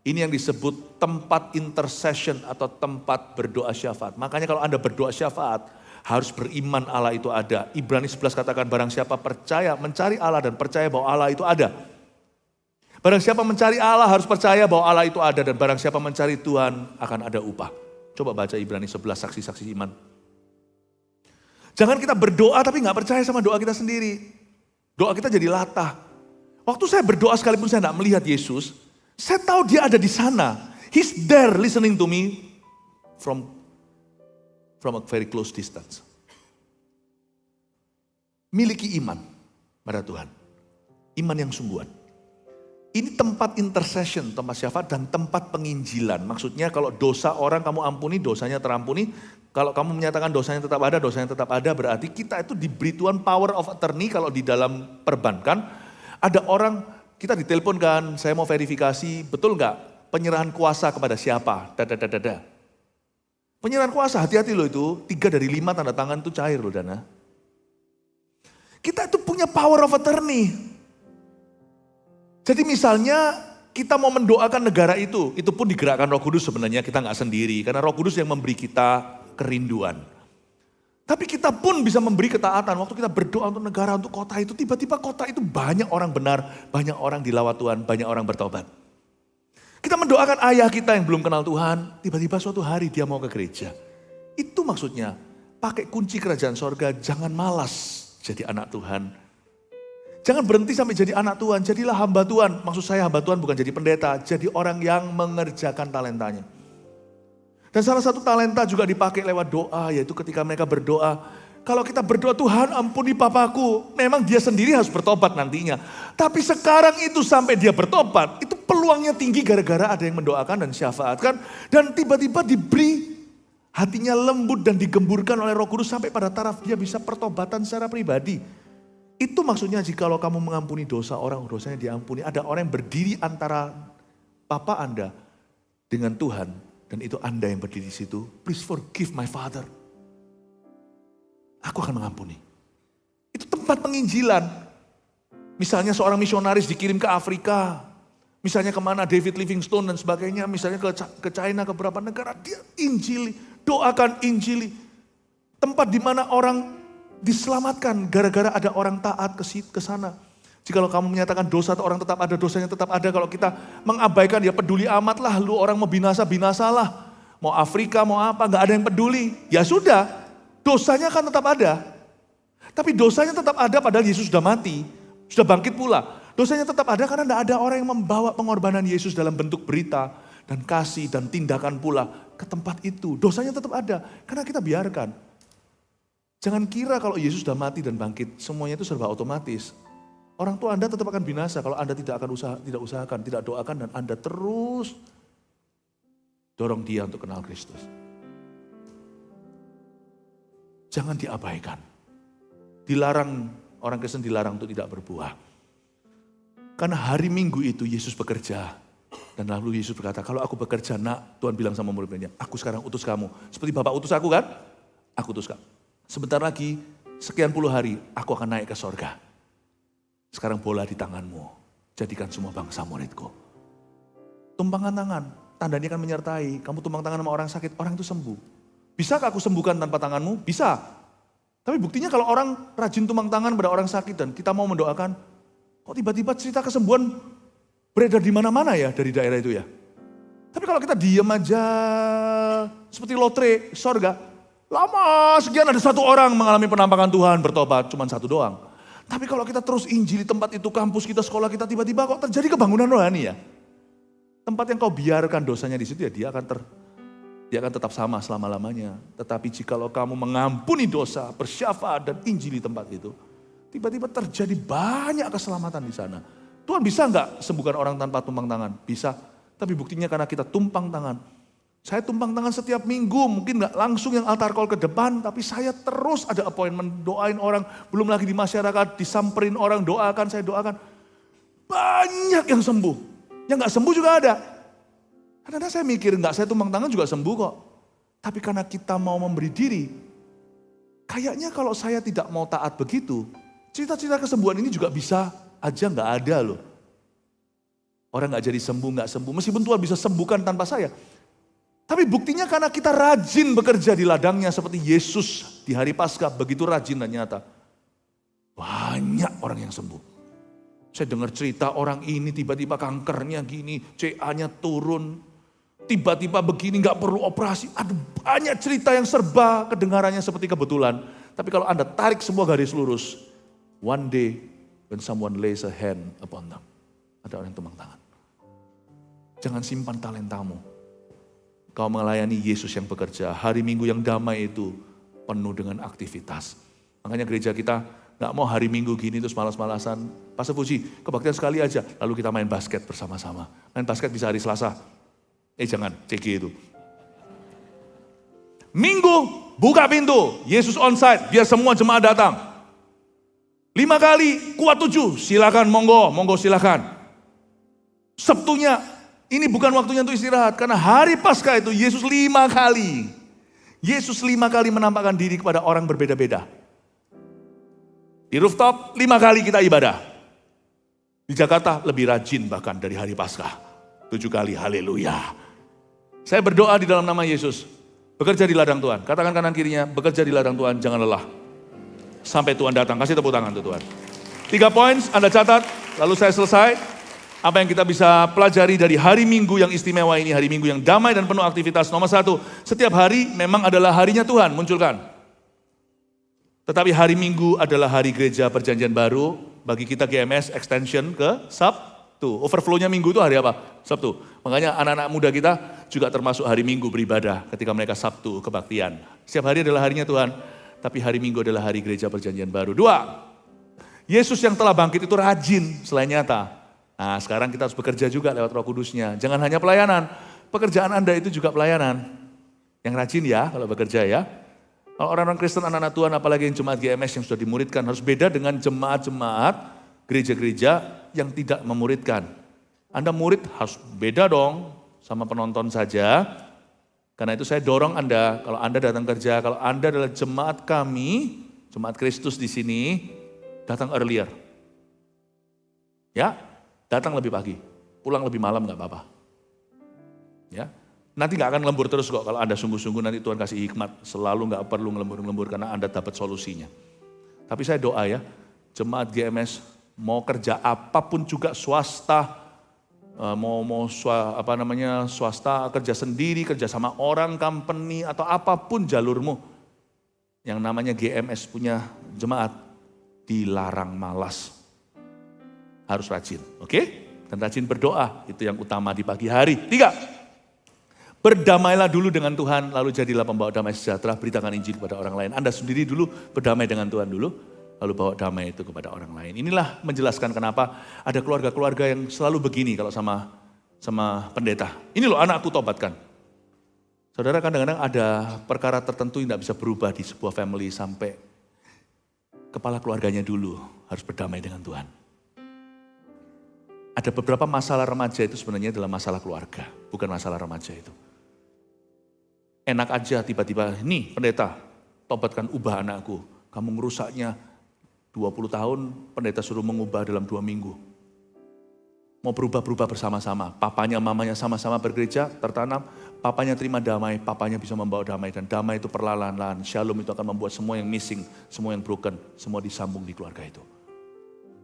Ini yang disebut tempat intercession atau tempat berdoa syafaat. Makanya kalau Anda berdoa syafaat, harus beriman Allah itu ada. Ibrani 11 katakan barang siapa percaya, mencari Allah dan percaya bahwa Allah itu ada. Barang siapa mencari Allah harus percaya bahwa Allah itu ada. Dan barang siapa mencari Tuhan akan ada upah. Coba baca Ibrani 11 saksi-saksi iman. Jangan kita berdoa tapi gak percaya sama doa kita sendiri. Doa kita jadi latah. Waktu saya berdoa sekalipun saya gak melihat Yesus, saya tahu dia ada di sana. He's there listening to me from a very close distance. Miliki iman pada Tuhan. Iman yang sungguhan. Ini tempat intercession, tempat syafaat dan tempat penginjilan. Maksudnya kalau dosa orang kamu ampuni, dosanya terampuni. Kalau kamu menyatakan dosanya tetap ada, berarti kita itu diberi Tuhan power of attorney. Kalau di dalam perbankan, ada orang, kita diteleponkan, saya mau verifikasi, betul nggak penyerahan kuasa kepada siapa? Penyerahan kuasa, hati-hati loh itu, 3 dari 5 tanda tangan itu cair loh Dana. Kita itu punya power of attorney. Jadi misalnya kita mau mendoakan negara itu pun digerakkan Roh Kudus sebenarnya, kita nggak sendiri. Karena Roh Kudus yang memberi kita kerinduan. Tapi kita pun bisa memberi ketaatan. Waktu kita berdoa untuk negara, untuk kota itu, tiba-tiba kota itu banyak orang benar, banyak orang dilawat Tuhan, banyak orang bertobat. Kita mendoakan ayah kita yang belum kenal Tuhan, tiba-tiba suatu hari dia mau ke gereja. Itu maksudnya, pakai kunci kerajaan sorga, jangan malas jadi anak Tuhan. Jangan berhenti sampai jadi anak Tuhan, jadilah hamba Tuhan. Maksud saya hamba Tuhan bukan jadi pendeta, jadi orang yang mengerjakan talentanya. Dan salah satu talenta juga dipakai lewat doa, yaitu ketika mereka berdoa. Kalau kita berdoa, Tuhan ampuni papaku, memang dia sendiri harus bertobat nantinya. Tapi sekarang itu sampai dia bertobat, itu peluangnya tinggi gara-gara ada yang mendoakan dan syafaatkan. Dan tiba-tiba diberi hatinya lembut dan digemburkan oleh Roh Kudus sampai pada taraf dia bisa pertobatan secara pribadi. Itu maksudnya jikalau kamu mengampuni dosa orang, dosanya diampuni. Ada orang yang berdiri antara papa Anda dengan Tuhan. Dan itu Anda yang berdiri di situ. Please forgive my father. Aku akan mengampuni. Itu tempat penginjilan. Misalnya seorang misionaris dikirim ke Afrika. Misalnya kemana David Livingstone dan sebagainya. Misalnya ke China, ke beberapa negara. Dia injili. Doakan injili. Tempat di mana orang diselamatkan gara-gara ada orang taat ke sana. Jikalau kamu menyatakan dosa, orang tetap ada, dosanya tetap ada. Kalau kita mengabaikan, ya peduli amat lah, lu orang mau binasa, binasalah. Mau Afrika, mau apa, gak ada yang peduli. Ya sudah, dosanya kan tetap ada. Tapi dosanya tetap ada padahal Yesus sudah mati, sudah bangkit pula. Dosanya tetap ada karena tidak ada orang yang membawa pengorbanan Yesus dalam bentuk berita dan kasih dan tindakan pula ke tempat itu. Dosanya tetap ada karena kita biarkan. Jangan kira kalau Yesus sudah mati dan bangkit, semuanya itu serba otomatis. Orang tua Anda tetap akan binasa kalau Anda tidak usahakan, tidak doakan dan Anda terus dorong dia untuk kenal Kristus. Jangan diabaikan. Dilarang, orang Kristen dilarang untuk tidak berbuah. Karena hari Minggu itu Yesus bekerja. Dan lalu Yesus berkata, kalau aku bekerja nak, Tuhan bilang sama murid-muridnya, aku sekarang utus kamu. Seperti Bapak utus aku kan? Aku utus kamu. Sebentar lagi, sekian puluh hari, aku akan naik ke sorga. Sekarang bola di tanganmu, jadikan semua bangsa muridku. Tumpangan tangan, tandanya akan menyertai. Kamu tumpang tangan sama orang sakit, orang itu sembuh. Bisakah aku sembuhkan tanpa tanganmu? Bisa. Tapi buktinya kalau orang rajin tumpang tangan pada orang sakit dan kita mau mendoakan, kok tiba-tiba cerita kesembuhan beredar di mana-mana ya dari daerah itu ya. Tapi kalau kita diam aja, seperti lotre, sorga, lama sekian ada satu orang mengalami penampakan Tuhan, bertobat, cuma satu doang. Tapi kalau kita terus injili tempat itu, kampus kita, sekolah kita, tiba-tiba kok terjadi kebangunan rohani ya. Tempat yang kau biarkan dosanya di situ ya, dia akan tetap sama selama-lamanya. Tetapi jikalau kamu mengampuni dosa, bersyafaat dan injili tempat itu, tiba-tiba terjadi banyak keselamatan di sana. Tuhan bisa nggak sembuhkan orang tanpa tumpang tangan? Bisa. Tapi buktinya karena kita tumpang tangan. Saya tumpang tangan setiap minggu, mungkin nggak langsung yang altar call ke depan, tapi saya terus ada appointment, doain orang, belum lagi di masyarakat, disamperin orang, doakan, saya doakan. Banyak yang sembuh, yang nggak sembuh juga ada. Karena saya mikir, nggak saya tumpang tangan juga sembuh kok. Tapi karena kita mau memberi diri, kayaknya kalau saya tidak mau taat begitu, cerita-cerita kesembuhan ini juga bisa aja nggak ada loh. Orang nggak jadi sembuh, nggak sembuh, meskipun Tuhan bisa sembuhkan tanpa saya. Tapi buktinya karena kita rajin bekerja di ladangnya seperti Yesus di hari Paskah, begitu rajin dan nyata. Banyak orang yang sembuh. Saya dengar cerita orang ini tiba-tiba kankernya gini, CA-nya turun, tiba-tiba begini gak perlu operasi. Ada banyak cerita yang serba kedengarannya seperti kebetulan. Tapi kalau Anda tarik semua garis lurus, one day when someone lays a hand upon them, ada orang yang tumpang tangan. Jangan simpan talentamu. Kau melayani Yesus yang bekerja. Hari Minggu yang damai itu penuh dengan aktivitas. Makanya gereja kita gak mau hari Minggu gini terus malas-malasan. Pastor Fuji, kebaktian sekali aja. Lalu kita main basket bersama-sama. Main basket bisa hari Selasa. Jangan, CG itu. Minggu, buka pintu. Yesus onsite, biar semua jemaat datang. 5 kali, kuat 7. Silakan, monggo silakan. Sabtunya, ini bukan waktunya untuk istirahat. Karena hari Paskah itu Yesus 5 kali. Yesus 5 kali menampakkan diri kepada orang berbeda-beda. Di rooftop 5 kali kita ibadah. Di Jakarta lebih rajin bahkan dari hari Paskah. 7 kali, haleluya. Saya berdoa di dalam nama Yesus. Bekerja di ladang Tuhan. Katakan kanan kirinya, bekerja di ladang Tuhan, jangan lelah. Sampai Tuhan datang, kasih tepuk tangan untuk Tuhan. 3 poin Anda catat, lalu saya selesai. Apa yang kita bisa pelajari dari hari Minggu yang istimewa ini, hari Minggu yang damai dan penuh aktivitas. Nomor 1, setiap hari memang adalah harinya Tuhan, munculkan. Tetapi hari Minggu adalah hari gereja perjanjian baru, bagi kita GMS extension ke Sabtu. Overflow-nya Minggu itu hari apa? Sabtu. Makanya anak-anak muda kita juga termasuk hari Minggu beribadah ketika mereka Sabtu kebaktian. Setiap hari adalah harinya Tuhan, tapi hari Minggu adalah hari gereja perjanjian baru. 2, Yesus yang telah bangkit itu rajin selain nyata. Nah sekarang kita harus bekerja juga lewat Roh Kudusnya. Jangan hanya pelayanan, pekerjaan Anda itu juga pelayanan. Yang rajin ya kalau bekerja ya. Kalau orang-orang Kristen, anak-anak Tuhan, apalagi yang jemaat GMS yang sudah dimuridkan, harus beda dengan jemaat-jemaat gereja-gereja yang tidak memuridkan. Anda murid harus beda dong sama penonton saja. Karena itu saya dorong Anda, kalau Anda datang kerja, kalau Anda adalah jemaat kami, jemaat Kristus di sini, datang earlier. Ya. Datang lebih pagi, pulang lebih malam gak apa-apa. Ya, nanti gak akan lembur terus kok kalau Anda sungguh-sungguh nanti Tuhan kasih hikmat. Selalu gak perlu ngelembur-ngelembur karena Anda dapat solusinya. Tapi saya doa ya, jemaat GMS mau kerja apapun juga swasta, swasta kerja sendiri, kerja sama orang, company atau apapun jalurmu. Yang namanya GMS punya jemaat, dilarang malas. Harus rajin, oke? Dan rajin berdoa, itu yang utama di pagi hari. 3, berdamailah dulu dengan Tuhan, lalu jadilah pembawa damai sejahtera, beritakan Injil kepada orang lain. Anda sendiri dulu berdamai dengan Tuhan dulu, lalu bawa damai itu kepada orang lain. Inilah menjelaskan kenapa ada keluarga-keluarga yang selalu begini kalau sama pendeta. Ini loh anakku tobatkan. Saudara, kadang-kadang ada perkara tertentu yang tidak bisa berubah di sebuah family sampai kepala keluarganya dulu harus berdamai dengan Tuhan. Ada beberapa masalah remaja itu sebenarnya adalah masalah keluarga, bukan masalah remaja itu. Enak aja tiba-tiba, nih pendeta, tobatkan ubah anakku. Kamu merusaknya 20 tahun, pendeta suruh mengubah dalam 2 minggu. Mau berubah-berubah bersama-sama. Papanya, mamanya sama-sama bergereja, tertanam. Papanya terima damai, papanya bisa membawa damai. Dan damai itu perlahan-lahan. Shalom itu akan membuat semua yang missing, semua yang broken, semua disambung di keluarga itu.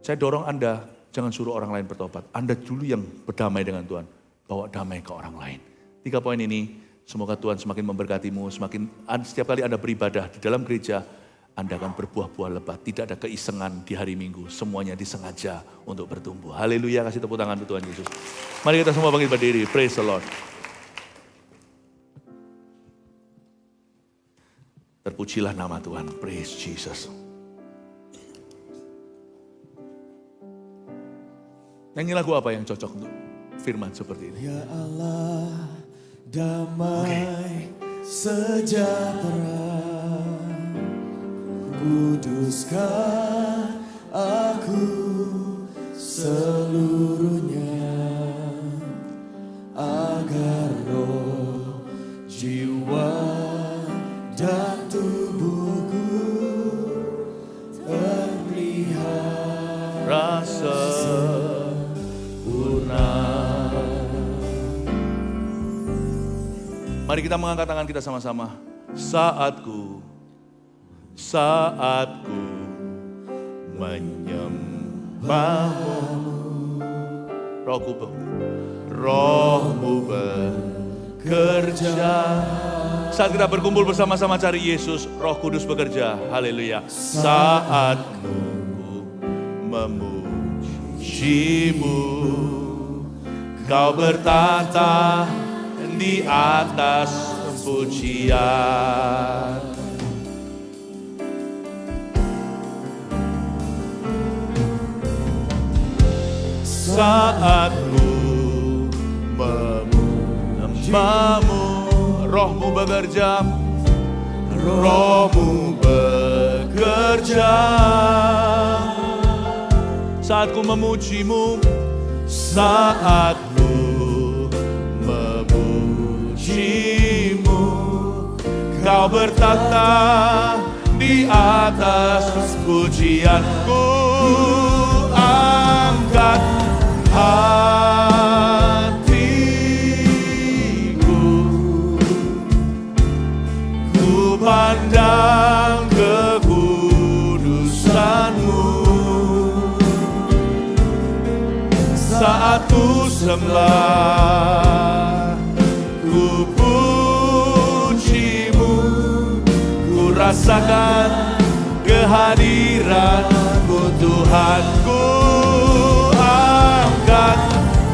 Saya dorong Anda, jangan suruh orang lain bertobat. Anda dulu yang berdamai dengan Tuhan. Bawa damai ke orang lain. 3 poin ini, semoga Tuhan semakin memberkatimu. Setiap kali Anda beribadah di dalam gereja, Anda akan berbuah-buah lebat. Tidak ada keisengan di hari Minggu. Semuanya disengaja untuk bertumbuh. Haleluya, kasih tepuk tangan untuk Tuhan Yesus. Mari kita semua bangkit berdiri. Praise the Lord. Terpujilah nama Tuhan. Praise Jesus. Nyanyi lagu apa yang cocok untuk firman seperti ini? Ya Allah, damai sejahtera, kuduskan aku seluruhnya, agar roh, jiwa, dan tubuhku terlihat Rasa mari kita mengangkat tangan kita sama-sama. Saatku menyembahmu, rohmu bekerja. Saat kita berkumpul bersama-sama cari Yesus, Roh Kudus bekerja. Haleluya. Saatku memujimu, kau bertata di atas pujian. Saatku menyembahmu, rohmu bekerja, rohmu bekerja. Saatku memujimu, saatku memujimu, kau bertata di atas pujianku. Angkat hatiku, ku pandang kekudusanmu. Saat ku sembah, ku pujimu, ku rasakan kehadiranmu Tuhanku. Angkat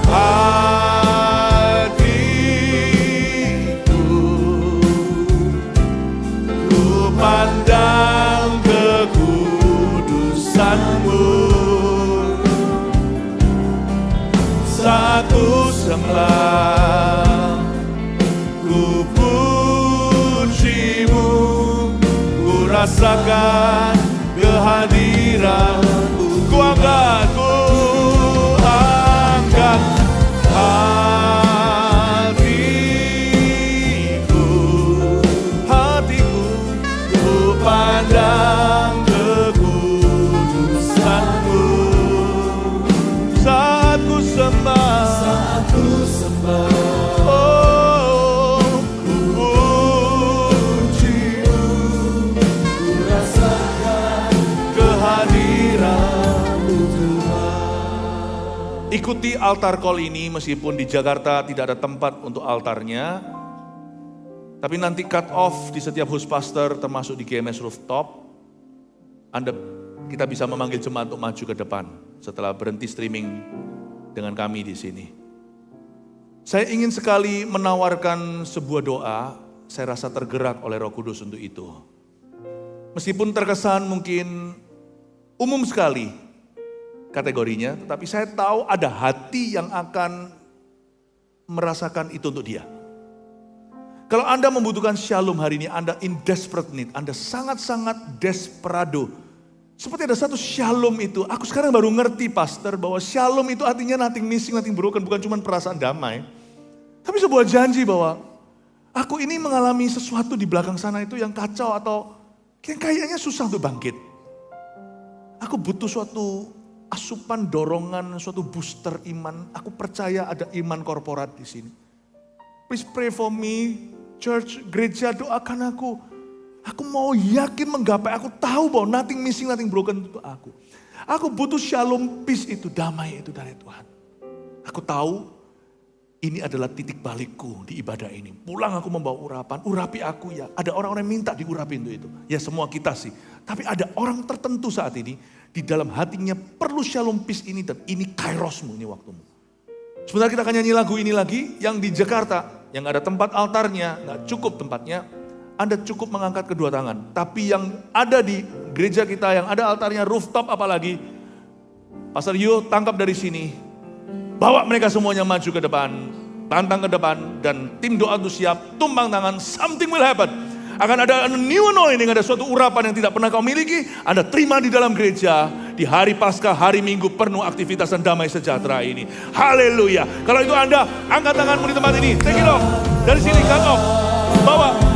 hatiku, ku pandang kekudusanmu. Saat ku sembah, ku pujimu, ku rasakan kehadiranmu. Ku angkat hatiku, ku pandang kekudusanmu. Saat ku sembah, oh, ku pujimu, ku rasakan ikuti altar call ini meskipun di Jakarta tidak ada tempat untuk altarnya. Tapi nanti cut off di setiap host pastor termasuk di GMS Rooftop. Kita bisa memanggil jemaat untuk maju ke depan setelah berhenti streaming dengan kami di sini. Saya ingin sekali menawarkan sebuah doa, saya rasa tergerak oleh Roh Kudus untuk itu. Meskipun terkesan mungkin umum sekali kategorinya, tetapi saya tahu ada hati yang akan merasakan itu untuk dia. Kalau Anda membutuhkan shalom hari ini, Anda in desperate need, Anda sangat-sangat desperado. Seperti ada satu shalom itu, aku sekarang baru ngerti pastor bahwa shalom itu artinya nothing missing, nothing broken, bukan cuma perasaan damai. Tapi sebuah janji bahwa aku ini mengalami sesuatu di belakang sana itu yang kacau atau yang kayaknya susah untuk bangkit. Aku butuh suatu asupan dorongan, suatu booster iman. Aku percaya ada iman korporat di sini. Please pray for me, church, gereja, doakan aku. Aku mau yakin menggapai, aku tahu bahwa nothing missing, nothing broken itu aku. Aku butuh shalom, peace itu, damai itu dari Tuhan. Aku tahu ini adalah titik balikku di ibadah ini. Pulang aku membawa urapan, urapi aku ya. Ada orang-orang yang minta diurapi untuk itu. Ya semua kita sih. Tapi ada orang tertentu saat ini, di dalam hatinya perlu shalom peace ini dan ini kairosmu, ini waktumu. Sebentar kita akan nyanyi lagu ini lagi, yang di Jakarta, yang ada tempat altarnya, gak cukup tempatnya. Anda cukup mengangkat kedua tangan. Tapi yang ada di gereja kita, yang ada altarnya rooftop apalagi. Pastor Yo tangkap dari sini. Bawa mereka semuanya maju ke depan. Tantang ke depan. Dan tim doa itu siap. Tumbang tangan. Something will happen. Akan ada new anointing. Ada suatu urapan yang tidak pernah kau miliki. Anda terima di dalam gereja. Di hari Paskah, hari Minggu penuh aktivitas dan damai sejahtera ini. Haleluya. Kalau itu Anda angkat tanganmu di tempat ini. Take it off. Dari sini cut off. Bawa.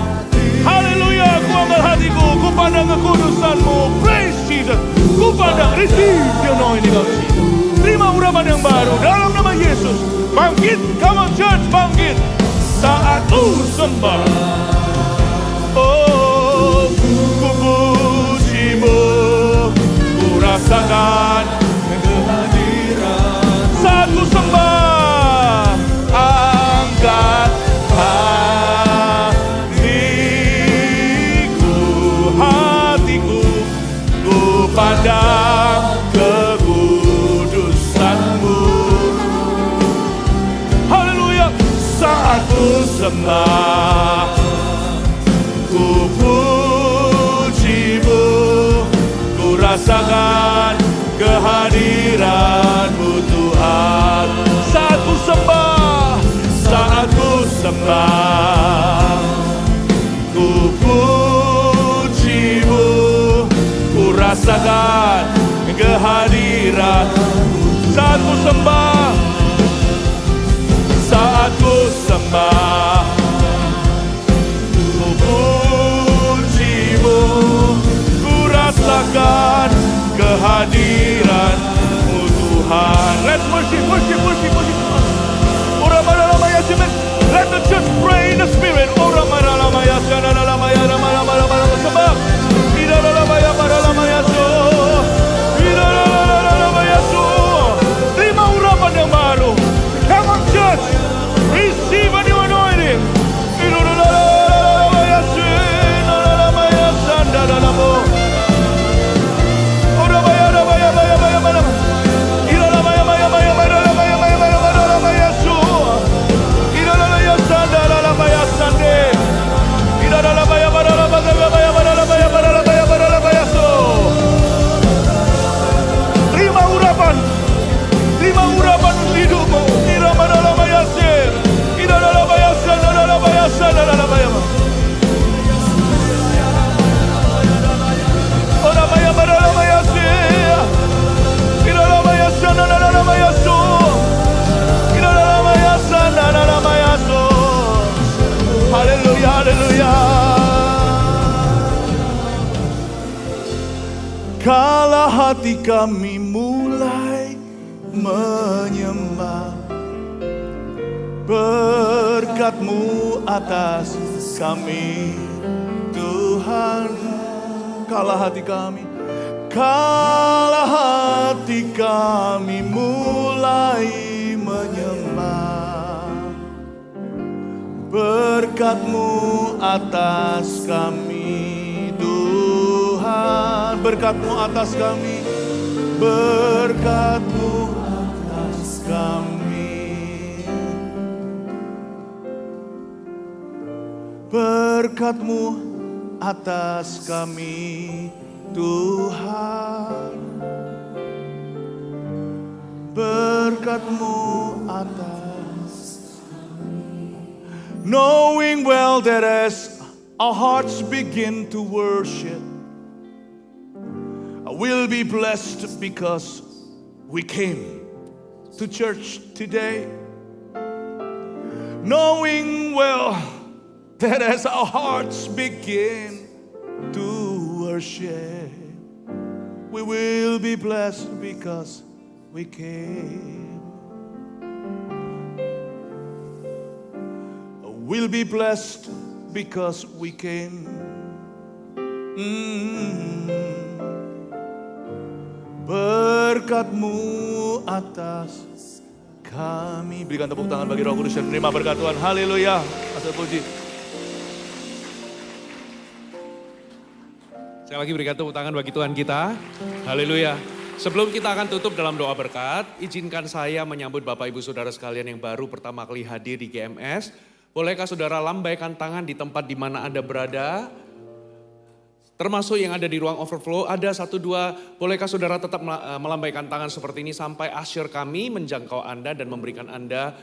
Haleluya, ku angkat hatiku, ku pandang kekudusanmu. Praise Jesus. Ku pandang, receive the anointing of Jesus. Terima urapan yang baru dalam nama Yesus. Bangkit, come on church, bangkit. Saat ku sembah. Oh, ku pujimu. Ku rasakan kehadiran. Saat ku sembah, angkat pandang kekudusanmu. Haleluya. Saat ku sembah, ku pujimu, ku rasakan kehadiranmu Tuhan. Saat ku sembah, saat ku sembah, ku pujimu, rasakan kehadiran. Saat ku sembah, saat ku sembah, ku pujimu, ku rasakan kehadiran-Mu Tuhan. Let's worship, worship, worship, worship. Let the church pray in the spirit. Terima urapan yang baru. Come on church, receive a new anointing. Terima urapan hidupmu. Haleluya, haleluya. Kala hati kami mulai menyembah, berkat-Mu atas kami Tuhan. Kala hati kami mulai Berkat-Mu atas kami Tuhan, berkat-Mu atas kami, berkat-Mu atas kami, berkat-Mu atas kami Tuhan, berkat-Mu atas. Knowing well that as our hearts begin to worship, we'll be blessed because we came to church today. Knowing well that as our hearts begin to worship, we will be blessed because we came. We'll be blessed because we came. Berkat-Mu atas kami. Berikan tepuk tangan bagi Roh Kudus yang menerima berkat Tuhan. Haleluya. Pastor puji. Sekali lagi berikan tepuk tangan bagi Tuhan kita. Haleluya. Sebelum kita akan tutup dalam doa berkat, izinkan saya menyambut Bapak Ibu Saudara sekalian yang baru pertama kali hadir di GMS. Bolehkah saudara lambaikan tangan di tempat di mana Anda berada? Termasuk yang ada di ruang overflow, ada 1, 2, bolehkah saudara tetap melambaikan tangan seperti ini sampai usher kami menjangkau Anda dan memberikan Anda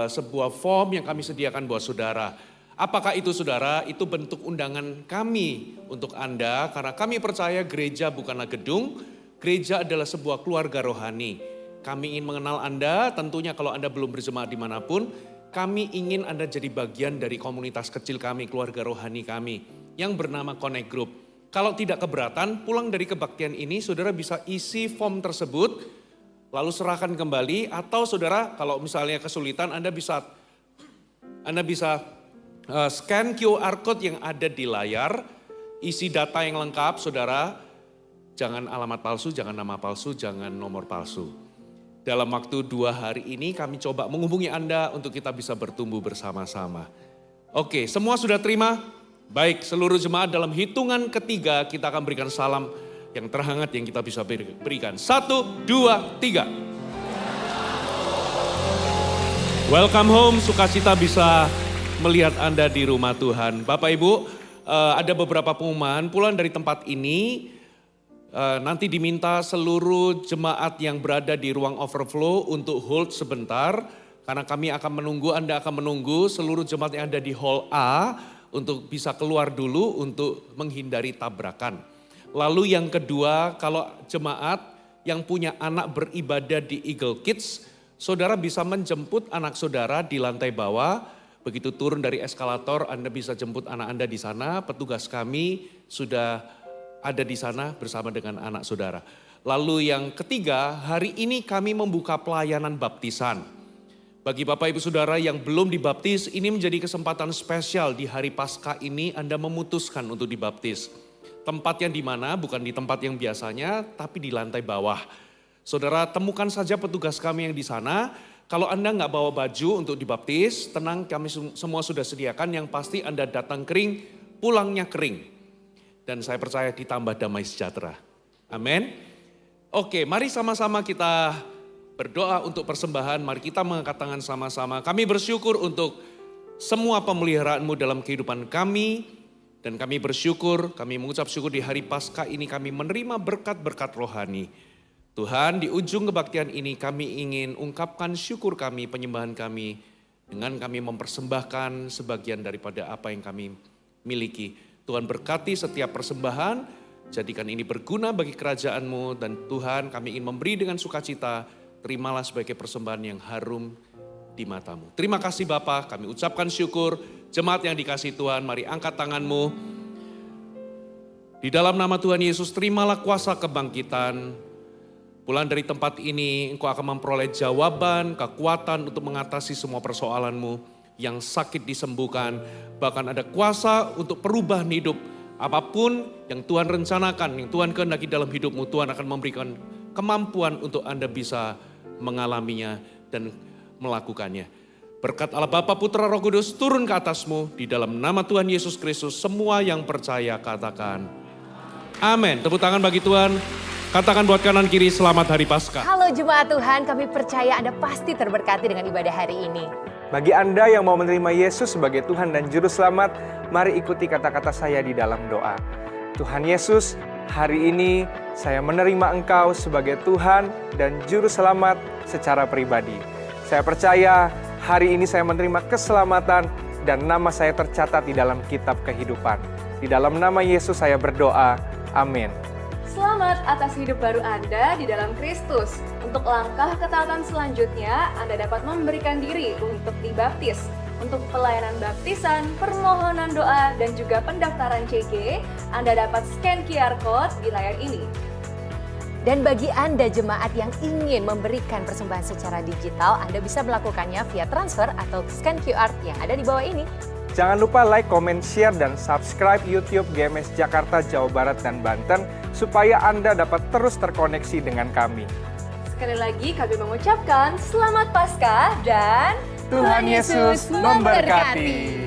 sebuah form yang kami sediakan buat saudara. Apakah itu saudara? Itu bentuk undangan kami untuk Anda, karena kami percaya gereja bukanlah gedung, gereja adalah sebuah keluarga rohani. Kami ingin mengenal Anda, tentunya kalau Anda belum berjemaat dimanapun, kami ingin Anda jadi bagian dari komunitas kecil kami, keluarga rohani kami yang bernama Connect Group. Kalau tidak keberatan, pulang dari kebaktian ini saudara bisa isi form tersebut, lalu serahkan kembali, atau saudara kalau misalnya kesulitan Anda bisa scan QR code yang ada di layar, isi data yang lengkap saudara, jangan alamat palsu, jangan nama palsu, jangan nomor palsu. Dalam waktu 2 hari ini kami coba menghubungi Anda untuk kita bisa bertumbuh bersama-sama. Oke, semua sudah terima? Baik, seluruh jemaat dalam hitungan ketiga kita akan berikan salam yang terhangat yang kita bisa berikan. 1, 2, 3. Welcome home, sukacita bisa melihat Anda di rumah Tuhan. Bapak Ibu, ada beberapa pengumuman pulang dari tempat ini. Nanti diminta seluruh jemaat yang berada di ruang overflow untuk hold sebentar. Karena kami akan menunggu, Anda akan menunggu seluruh jemaat yang ada di hall A untuk bisa keluar dulu untuk menghindari tabrakan. Lalu yang kedua, kalau jemaat yang punya anak beribadah di Eagle Kids, saudara bisa menjemput anak saudara di lantai bawah. Begitu turun dari eskalator, Anda bisa jemput anak Anda di sana. Petugas kami sudah ada di sana bersama dengan anak saudara. Lalu yang ketiga, hari ini kami membuka pelayanan baptisan. Bagi Bapak Ibu Saudara yang belum dibaptis, ini menjadi kesempatan spesial di hari Paskah ini Anda memutuskan untuk dibaptis. Tempatnya di mana? Bukan di tempat yang biasanya, tapi di lantai bawah. Saudara temukan saja petugas kami yang di sana. Kalau Anda nggak bawa baju untuk dibaptis, tenang, kami semua sudah sediakan. Yang pasti Anda datang kering, pulangnya kering. Dan saya percaya ditambah damai sejahtera. Amin. Oke, mari sama-sama kita berdoa untuk persembahan. Mari kita mengangkat tangan sama-sama. Kami bersyukur untuk semua pemeliharaan-Mu dalam kehidupan kami. Dan kami bersyukur, kami mengucap syukur di hari Paskah ini kami menerima berkat-berkat rohani. Tuhan, di ujung kebaktian ini kami ingin ungkapkan syukur kami, penyembahan kami. Dengan kami mempersembahkan sebagian daripada apa yang kami miliki. Tuhan berkati setiap persembahan, jadikan ini berguna bagi kerajaan-Mu. Dan Tuhan, kami ingin memberi dengan sukacita, terimalah sebagai persembahan yang harum di mata-Mu. Terima kasih Bapa, kami ucapkan syukur. Jemaat yang dikasihi Tuhan, mari angkat tanganmu. Di dalam nama Tuhan Yesus, terimalah kuasa kebangkitan. Pulang dari tempat ini, engkau akan memperoleh jawaban, kekuatan untuk mengatasi semua persoalanmu. Yang sakit disembuhkan, bahkan ada kuasa untuk perubahan hidup. Apapun yang Tuhan rencanakan, yang Tuhan kehendaki dalam hidupmu, Tuhan akan memberikan kemampuan untuk Anda bisa mengalaminya dan melakukannya. Berkat Allah Bapa, Putra, Roh Kudus turun ke atasmu. Di dalam nama Tuhan Yesus Kristus, semua yang percaya katakan amin. Tepuk tangan bagi Tuhan. Katakan buat kanan kiri, selamat hari Paskah. Halo jemaat Tuhan, kami percaya Anda pasti terberkati dengan ibadah hari ini. Bagi Anda yang mau menerima Yesus sebagai Tuhan dan Juru Selamat, mari ikuti kata-kata saya di dalam doa. Tuhan Yesus, hari ini saya menerima Engkau sebagai Tuhan dan Juru Selamat secara pribadi. Saya percaya hari ini saya menerima keselamatan dan nama saya tercatat di dalam kitab kehidupan. Di dalam nama Yesus saya berdoa, amin. Selamat atas hidup baru Anda di dalam Kristus. Untuk langkah ketaatan selanjutnya, Anda dapat memberikan diri untuk dibaptis. Untuk pelayanan baptisan, permohonan doa, dan juga pendaftaran CG, Anda dapat scan QR Code di layar ini. Dan bagi Anda jemaat yang ingin memberikan persembahan secara digital, Anda bisa melakukannya via transfer atau scan QR yang ada di bawah ini. Jangan lupa like, comment, share, dan subscribe YouTube GMS Jakarta, Jawa Barat, dan Banten supaya Anda dapat terus terkoneksi dengan kami. Sekali lagi kami mengucapkan Selamat Paskah dan Tuhan Yesus memberkati.